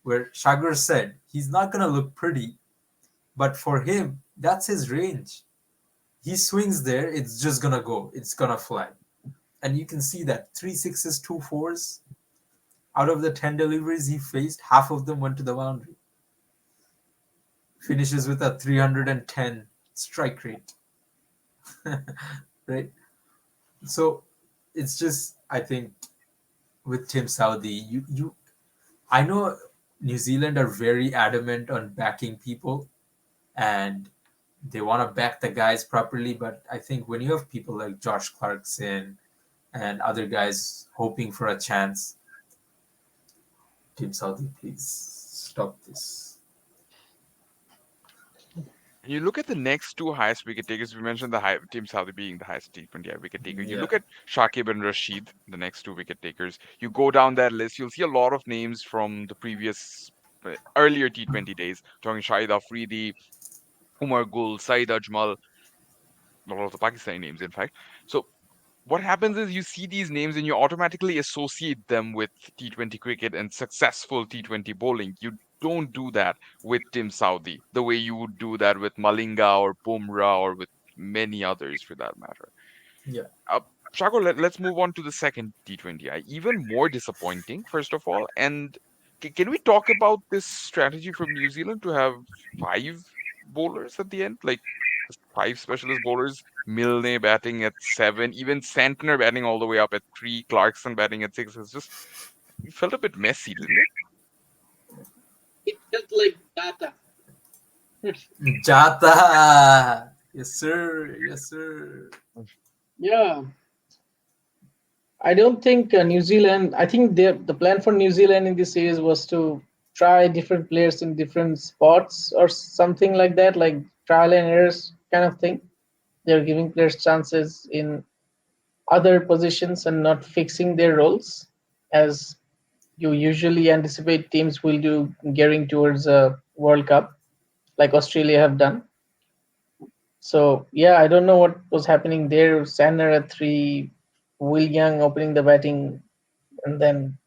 where Sagar said he's not gonna look pretty, but for him, that's his range. He swings there, it's just gonna go, it's gonna fly. And you can see that three sixes, two fours. Out of the 10 deliveries he faced, half of them went to the boundary. Finishes with a 310 strike rate. Right? So it's just, I think, with Tim Southee, I know New Zealand are very adamant on backing people and they want to back the guys properly, but I think when you have people like Josh Clarkson and other guys hoping for a chance, Tim Southee, please stop this. And you look at the next two highest wicket takers. We mentioned Team Saudi being the highest T20 wicket taker. You Yeah. look at Shakib and Rashid, the next two wicket takers. You go down that list, you'll see a lot of names from the previous earlier T20 days. Talking Shahid Afridi, Umar Gul, Saeed Ajmal, a lot of the Pakistani names, in fact. So what happens is you see these names and you automatically associate them with T20 cricket and successful T20 bowling. You don't do that with Tim Southee the way you would do that with Malinga or Bumrah or with many others for that matter. Yeah. Uh, Shako, let's move on to the second T20I. Even more disappointing, first of all. And can we talk about this strategy from New Zealand to have five bowlers at the end? Like just five specialist bowlers, Milne batting at seven, even Santner batting all the way up at three, Clarkson batting at six. It felt a bit messy, didn't it? It felt like data. JaaTaa! Yes, sir. Yes, sir. Yeah, I don't think New Zealand. I think the plan for New Zealand in this series was to try different players in different spots or something like that, like trial and errors kind of thing. They're giving players chances in other positions and not fixing their roles, as you usually anticipate teams will do gearing towards a World Cup, like Australia have done. So yeah, I don't know what was happening there. Sandner at three, Will Young opening the batting, and then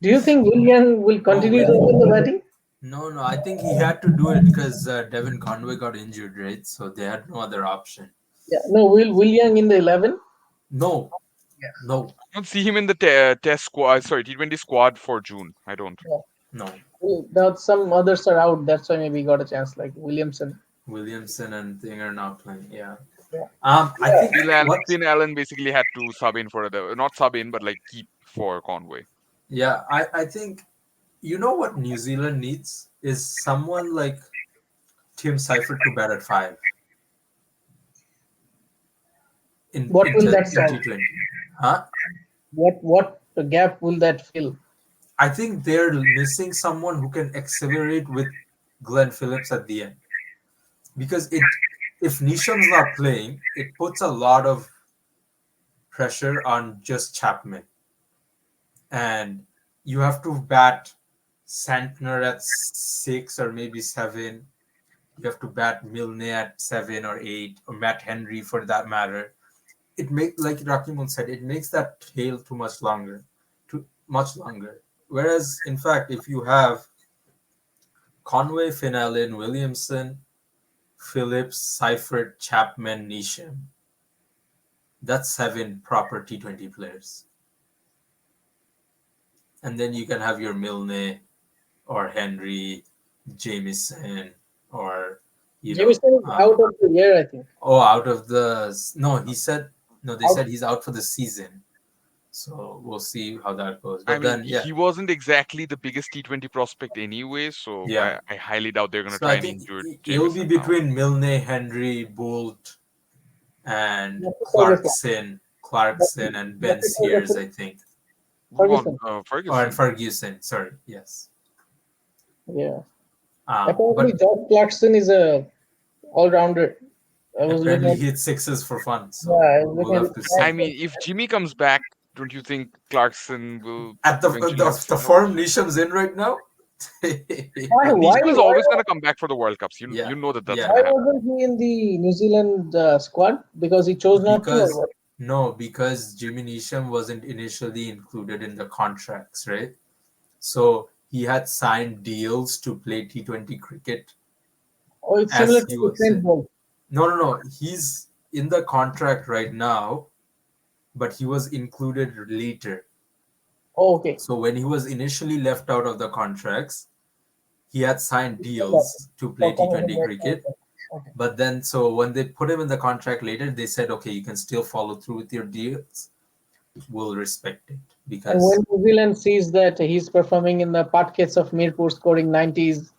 do you think Will Young will Oh, continue to Will. open the batting? No, no. I think he had to do it because Devin Conway got injured, right? So they had no other option. Yeah, no, Will Young in the 11. No, no, I don't see him in the test squad, sorry, T20 squad for June. I don't. Yeah, no. now some others are out. That's why maybe he got a chance, like Williamson. Williamson and Thing are not playing. Yeah. Yeah, I think what. Finn Allen basically had to sub in for the, not sub in, but like keep for Conway. Yeah, I think you know what New Zealand needs is someone like Tim Seifert to bat at five what will that in solve? T20. Huh? What gap will that fill? I think they're missing someone who can accelerate with Glenn Phillips at the end because it if Nisham's not playing, it puts a lot of pressure on just Chapman, and you have to bat Santner at six or maybe seven. You have to bat Milne at 7 or 8, or Matt Henry for that matter. It makes, like Rakimon said, it makes that tail too much longer. Whereas, in fact, if you have Conway, Finalin, Williamson, Phillips, Seifert, Chapman, Neesham, that's 7 proper T20 players. And then you can have your Milne or Henry, Jamieson, or Jamison is out of the year, I think. out of the he said no. They Out. said he's out for the season, so we'll see how that goes. I But mean, then, yeah, he wasn't exactly the biggest T20 prospect anyway, so yeah. I highly doubt they're going to So try I and think injure it'll be Jameson now. between Milne, Henry, Bolt, and Ferguson. Clarkson and Ben Ferguson. Sears. I think, What Ferguson. about or and Ferguson? Ferguson. Sorry, yes. Yeah. But Apparently, Josh Clarkson is a all-rounder. I was looking apparently at, he hit sixes for fun. yeah, So I was we'll looking at have his to I see. mean, if Jimmy comes back, don't you think Clarkson will At eventually have the struggles? form Nisham's in right now. Why, why, Neesham is why, always going to come back for the World Cups. Yeah, You know that that's yeah. going why to happen. wasn't he in the New Zealand squad? Because he chose not to, or Because what? no, because Jimmy Neesham wasn't initially included in the contracts, right? So he had signed deals to play T20 cricket Oh, it's similar as to he the was. Trent Bolt. No. He's in the contract right now, but he was included later. Oh, okay. So when he was initially left out of the contracts, he had signed For deals to play some of them, T20 cricket. okay. But then, so when they put him in the contract later, they said, okay, you can still follow through with your deals. We'll respect it And because when New Zealand sees that he's performing in the Patkets of Mirpur, scoring 90s,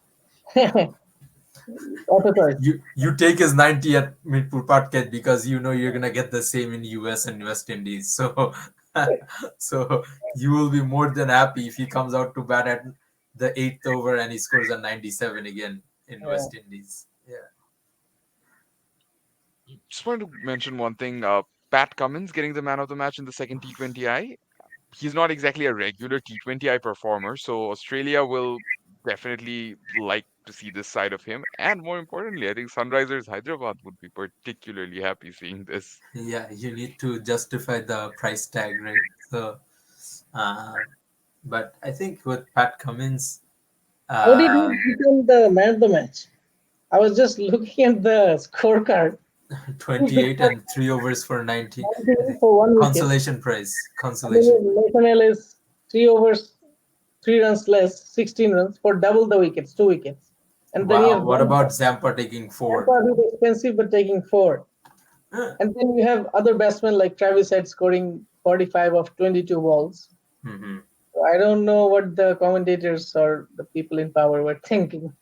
auto choice. you take his 90 at Midpur Patket because you know you're gonna get the same in US and West Indies. So so you will be more than happy if he comes out to bat at the eighth over and he scores a 97 again in Yeah. West Indies. Yeah. Just wanted to mention one thing. Pat Cummins getting the man of the match in the second T20I. He's not exactly a regular T20I performer, so Australia will definitely like to see this side of him. And more importantly, I think Sunrisers Hyderabad would be particularly happy seeing this. Yeah, you need to justify the price tag, right? So uh, but I think with Pat Cummins, How did he uh, become the man of the match? I was just looking at the scorecard. He 28 scored and 3 overs for 90, I 90 think. for one wicket. Consolation prize. And then Consolation prize. Nathan Ellis, 3 overs, 3 runs less, 16 runs for double the wickets, 2 wickets. And then he has Wow. What one about Zampa taking four? Tampa, who's expensive but taking four. And then you have other batsmen like Travis Head scoring 45 of 22 balls. Mm-hmm. I don't know what the commentators or the people in power were thinking.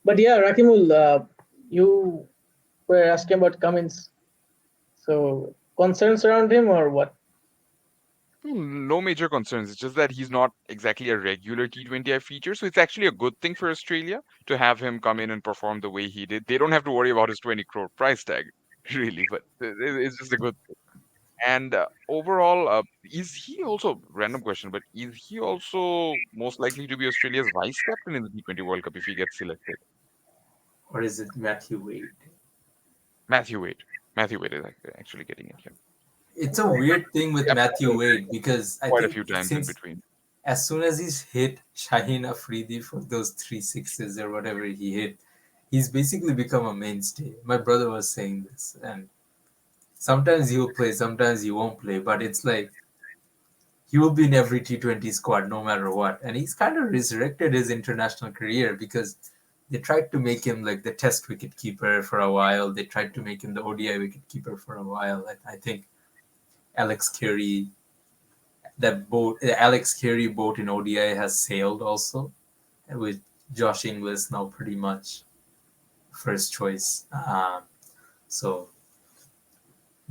But yeah, Rakimul, you were asking about Cummins. So concerns around him or what? No major concerns. It's just that he's not exactly a regular T20I feature. So it's actually a good thing for Australia to have him come in and perform the way he did. They don't have to worry about his 20 crore price tag, really, but it's just a good thing. And overall, is he also, random question, but is he also most likely to be Australia's vice captain in the T20 World Cup if he gets selected? Or is it Matthew Wade? Matthew Wade. Matthew Wade is actually getting it here. It's a weird thing with Yep, Matthew Wade because I quite a think few times in since between. as soon as he's hit Shaheen Afridi for those 3 sixes or whatever he hit, he's basically become a mainstay. My brother was saying this, and sometimes he'll play, sometimes he won't play, but it's like he will be in every T20 squad no matter what. And he's kind of resurrected his international career because they tried to make him like the test wicket keeper for a while. They tried to make him the ODI wicket keeper for a while. I think Alex Carey, the Alex Carey boat in ODI has sailed also, with Josh Inglis now pretty much first choice. So,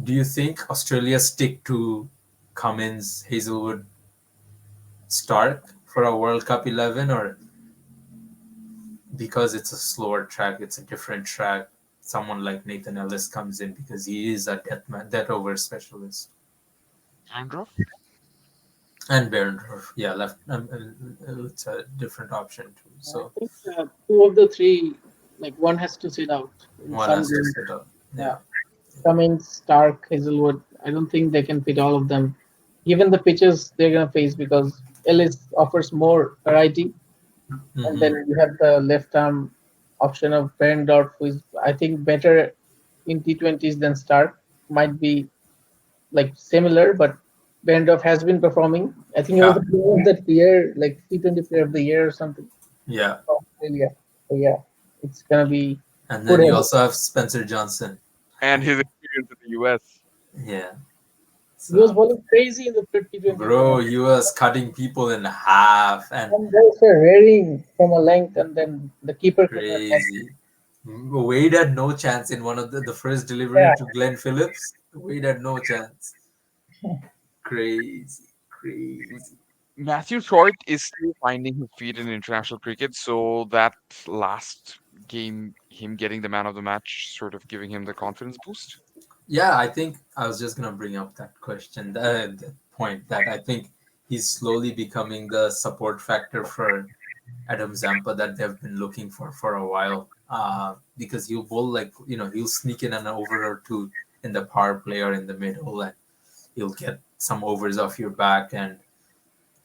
do you think Australia stick to Cummins, Hazelwood, Stark for a World Cup 11, or because it's a slower track, it's a different track, someone like Nathan Ellis comes in because he is a death over specialist? Andrew? And Berendorf, yeah, left. It's a different option too. I So think two of the three, like one has to sit out in one some has to game. sit up. Yeah. Yeah. Cummins, Stark, Hazelwood. I don't think they can fit all of them, given the pitches they're gonna face because Ellis offers more variety, and Mm-hmm. then you have the left arm option of Berendorf, who is I think better in T20s than Stark. Might be like similar, but Berendorf has been performing. I think he was Yeah. the player of that year, like T20 player of the year or something Yeah. for Australia. So yeah, it's gonna be And good. then you also have Spencer Johnson. And his experience in the US. Yeah. He was So, bowling crazy in the T20 bro, format. he was cutting people in half and And balls were rearing from a length, and then the keeper could not catch it. crazy. Wade had no chance in one of the first Yeah, delivery to Glenn Phillips. Wade had no chance. Crazy, crazy. Matthew Short is still finding his feet in international cricket, so that last game, him getting the man of the match, sort of giving him the confidence boost. Yeah, I think I was just gonna bring up that question, that point that I think he's slowly becoming the support factor for Adam Zampa that they've been looking for a while. Because he'll bowl like he'll sneak in an over or two in the power play or in the middle, and he'll get some overs off your back, and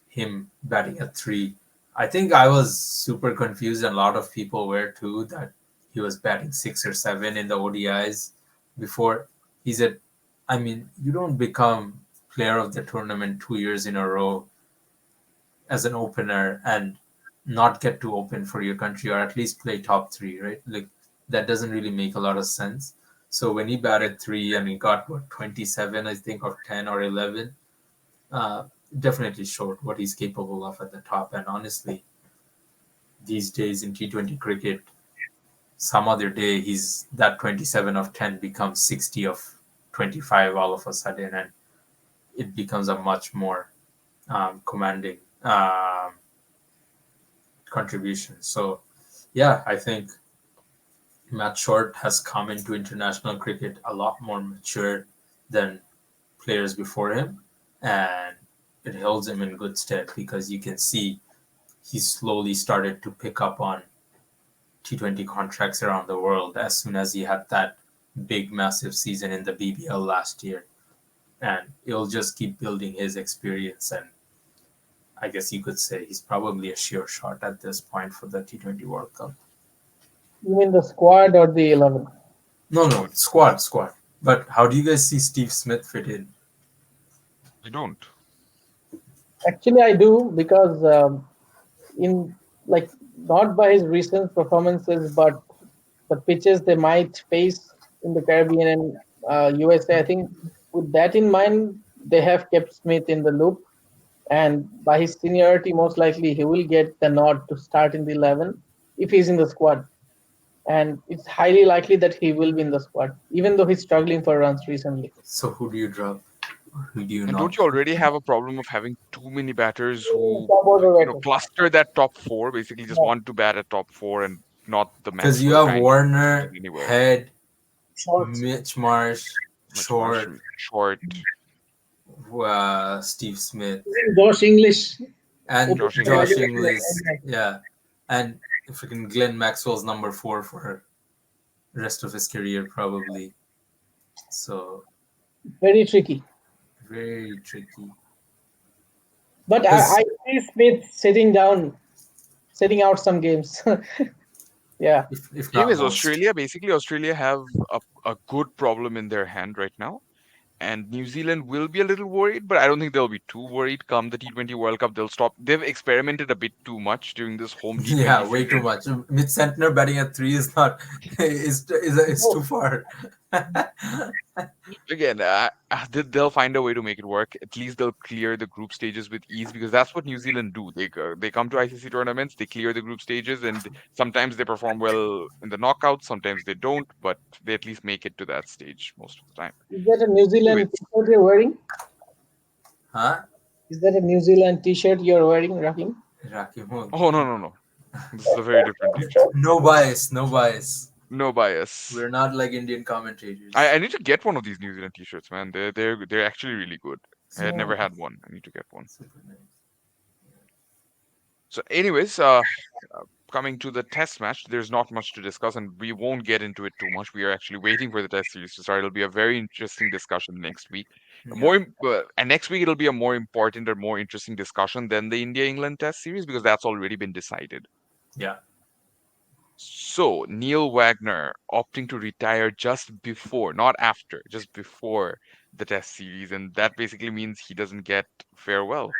him batting at three. I think I was super confused, and a lot of people were too, that he was batting six or seven in the ODIs before. He said, I mean, you don't become player of the tournament 2 years in a row as an opener and not get to open for your country or at least play top three, right? Like that doesn't really make a lot of sense. So when he batted three and he got 27, I think, or 10 or 11, uh, definitely showed what he's capable of at the top. And honestly, these days in T20 cricket, some other day he's that 27 of 10 becomes 60 of 25 all of a sudden, and it becomes a much more commanding contribution. So, yeah, I think Matt Short has come into international cricket a lot more mature than players before him, and it holds him in good stead because you can see he's slowly started to pick up on T20 contracts around the world as soon as he had that big, massive season in the BBL last year. And he'll just keep building his experience. And I guess you could say he's probably a sure shot at this point for the T20 World Cup. You mean the squad or the 11? No, no, squad. But how do you guys see Steve Smith fit in? I don't. Actually, I do because in like not by his recent performances, but the pitches they might face in the Caribbean and USA. I think with that in mind, they have kept Smith in the loop, and by his seniority, most likely he will get the nod to start in the 11 if he's in the squad. And it's highly likely that he will be in the squad, even though he's struggling for runs recently. So who do you drop? Who do you And don't not? you already have a problem of having too many batters who, Top order batter. cluster that top four, basically just Yeah, want to bat at top four and not the Because you Maxwell have kind who can hit Warner, it anywhere. Head, short. Mitch Marsh, Much more Short, short. Steve Smith, Josh English. and Josh Josh English. Inglis. Yeah, and freaking Glenn Maxwell's number four for the rest of his career probably. So Very tricky. very tricky. But Because I see Smith sitting down, sitting out some games. Yeah. if Thing not is, most, Australia have a good problem in their hand right now. And New Zealand will be a little worried, but I don't think they'll be too worried come the T20 World Cup. They'll stop. They've experimented a bit too much during this home yeah, T20 way too series. much. Mid Centner batting at three is not is Oh, too far. Again, they'll find a way to make it work. At least they'll clear the group stages with ease because that's what New Zealand do. They come to ICC tournaments, they clear the group stages, and sometimes they perform well in the knockouts, sometimes they don't, but they at least make it to that stage most of the time. is that a New Anyways, Zealand t-shirt you're wearing? Huh? Is that a New Zealand t-shirt you're wearing, Rahim? Rakimov. oh no, this is a very different teacher. No bias, no bias. No bias. We're not like Indian I commentators. need to get one of these New Zealand t-shirts, man. They're actually really good. I had never No. had one. I need to get one. Super nice. So, anyways, coming to the test match, there's not much to discuss, and we won't get into it too much. We are actually waiting for the test series to start. It'll be a very interesting discussion next week. Yeah, And next week it'll be a more important or more interesting discussion than the India-England test series because that's already been decided. yeah, So, Neil Wagner opting to retire just before, not after, just before the test series, and that basically means he doesn't get farewell.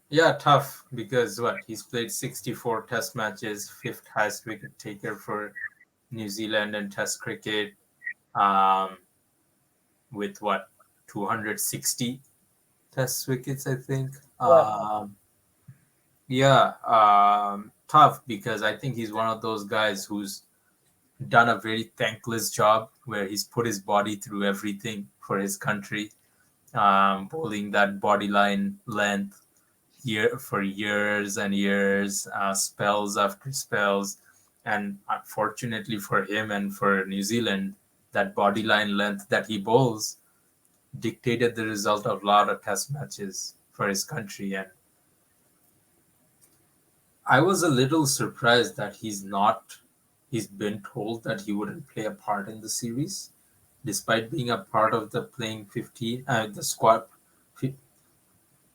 yeah. Tough because what he's played 64 Test matches, fifth highest wicket taker for New Zealand and Test cricket. Um, with what 260 Test wickets, I think. Yeah. Yeah, tough because I think he's one of those guys who's done a very thankless job where he's put his body through everything for his country. bowling that body line length for years and years, spells after spells. And unfortunately for him and for New Zealand, that body line length that he bowls dictated the result of a lot of test matches for his country. And I was a little surprised that he's been told that he wouldn't play a part in the series, despite being a part of the playing 15, the squad,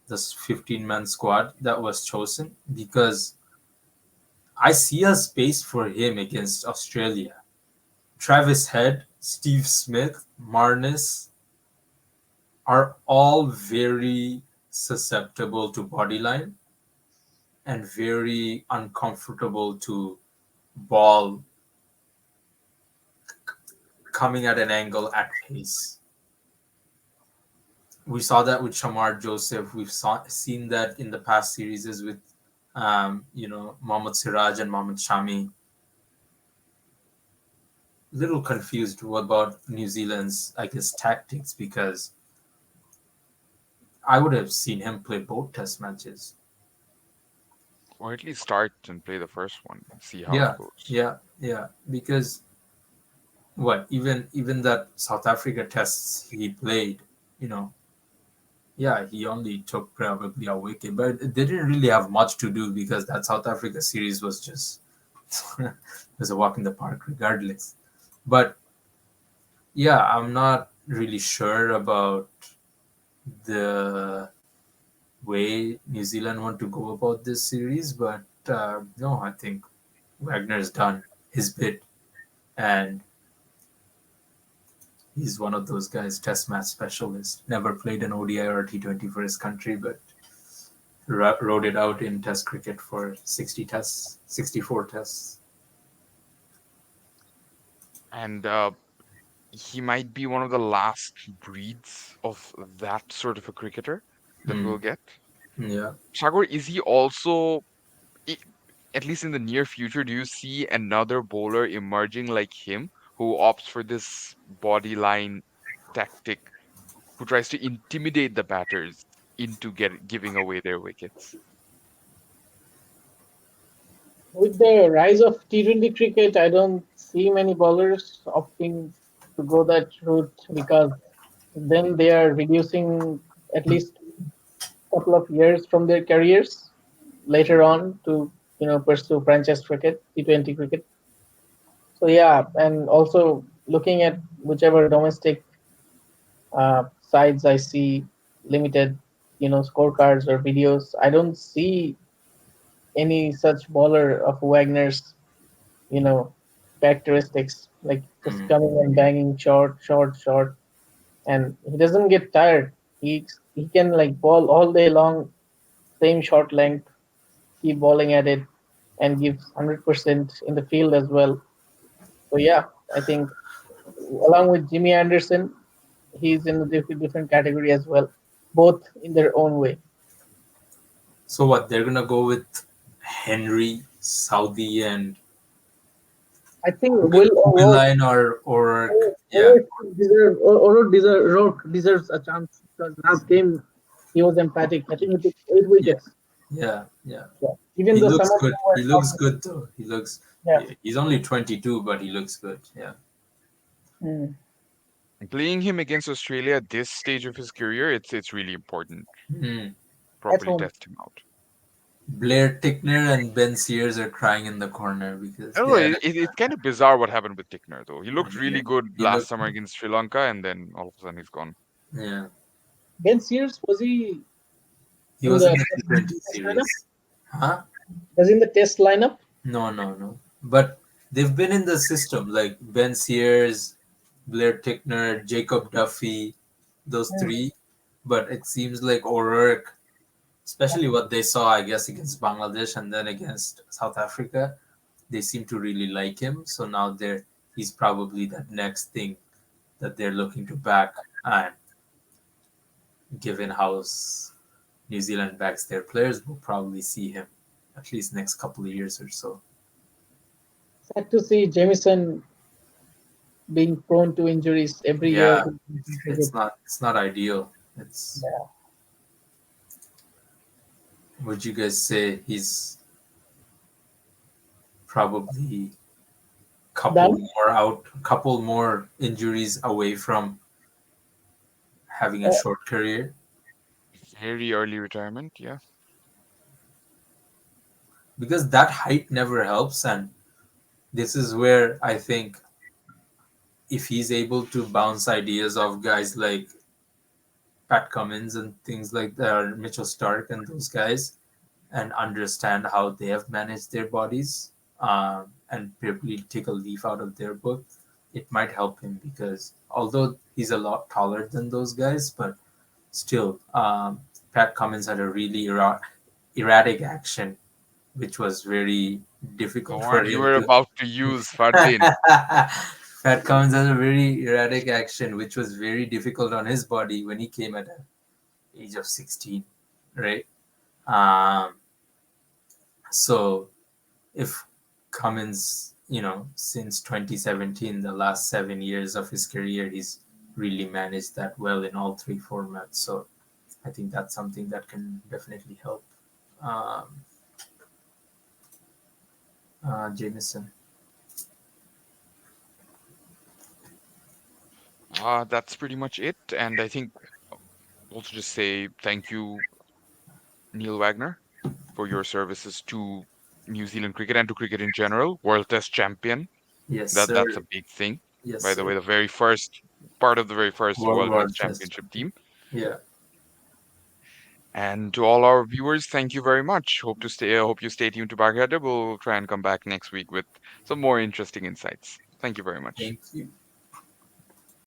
this 15-man squad that was chosen, because I see a space for him against Australia. Travis Head, Steve Smith, Marnus are all very susceptible to bodyline and very uncomfortable to ball coming at an angle at pace. We saw that with Shamar Joseph. Seen that in the past series with, Mohammad Siraj and Mohammad Shami. Little confused about New Zealand's, I guess, tactics, because I would have seen him play both test matches. Or at least start and play the first one, see how it Yeah, goes. yeah. Because what even that South Africa tests he played, you know, yeah, he only took probably a wicket, but it didn't really have much to do because that South Africa series was just was a walk in the park regardless. But yeah, I'm not really sure about the way New Zealand want to go about this series, but no, I think Wagner's done his bit, and he's one of those guys, test match specialist. Never played an ODI or T20 for his country, but rode it out in Test cricket for 60 tests, 64 tests. And he might be one of the last breeds of that sort of a cricketer that Mm, we'll get. yeah. Shagor, is he also, i- at least in the near future, do you see another bowler emerging like him who opts for this body line tactic, who tries to intimidate the batters into giving away their wickets? With the rise of T20 cricket, I don't see many bowlers opting to go that route because then they are reducing at least a couple of years from their careers later on to pursue franchise cricket, T20 cricket. So yeah, and also looking at whichever domestic sides I see limited, scorecards or videos, I don't see any such bowler of Wagner's, you know, characteristics, like just Mm. coming and banging short, short, short, and he doesn't get tired. He can like ball all day long, same short length, keep balling at it, and gives 100% in the field as well. So yeah, I think along with Jimmy Anderson, he's in a different category as well, both in their own way. So what? They're gonna go with Henry, Saudi, and I think Will O'Rourke, Line or yeah, O'Rourke deserves a chance because last game he was emphatic. I think he took 8 wickets. yeah. Yeah. Even He though some looks of good. them were He looks short. good though. Yeah. He's only 22, but he looks good. Yeah. Mm, Playing him against Australia at this stage of his career, it's really important. Hmm. at Properly home. test him out. Blair Tickner and Ben Sears are crying in the corner I because don't they know. had It's kind of bizarre what happened with Tickner, though. He looked yeah, really good he last looked summer against Sri Lanka, and then all of a sudden he's gone. yeah. Ben Sears, was he He in was in the the T20 test lineup? series. Huh? Was he in the test lineup? No. But they've been in the system like Ben Sears, Blair Tickner, Jacob Duffy, those Mm. three. But it seems like O'Rourke, especially what they saw, I guess, against Bangladesh and then against South Africa, they seem to really like him. So now he's probably that next thing that they're looking to back. And given how New Zealand backs their players, we'll probably see him at least next couple of years or so. Sad to see Jamison being prone to injuries every year. Yeah, it's not ideal. It's Yeah. would you guys say he's probably Done. couple more injuries away from having a Uh, short career? Very early retirement, yeah. Because that height never helps, and this is where I think if he's able to bounce ideas of guys like Pat Cummins and things like that, or Mitchell Stark and those guys, and understand how they have managed their bodies, and probably take a leaf out of their book, it might help him because although he's a lot taller than those guys, but still, Pat Cummins had a really erratic action, which was very The difficult for word you him were to. about to use, Fardin. Pat Cummins has a very erratic action, which was very difficult on his body when he came at the age of 16, right? Um, so if Cummins, since 2017, the last 7 years of his career, he's really managed that well in all three formats. So I think that's something that can definitely help um, Jameson. That's pretty much it. And I think also just say thank you, Neil Wagner, for your services to New Zealand cricket and to cricket in general. World Test champion. Yes, That's a sir. big thing. Yes, By the sir. way, the very first part of the very first World World Test Test championship champion. team. Yeah. And to all our viewers, thank you very much. Hope you stay tuned to Baghdad. We'll try and come back next week with some more interesting insights. Thank you very much. Thank you.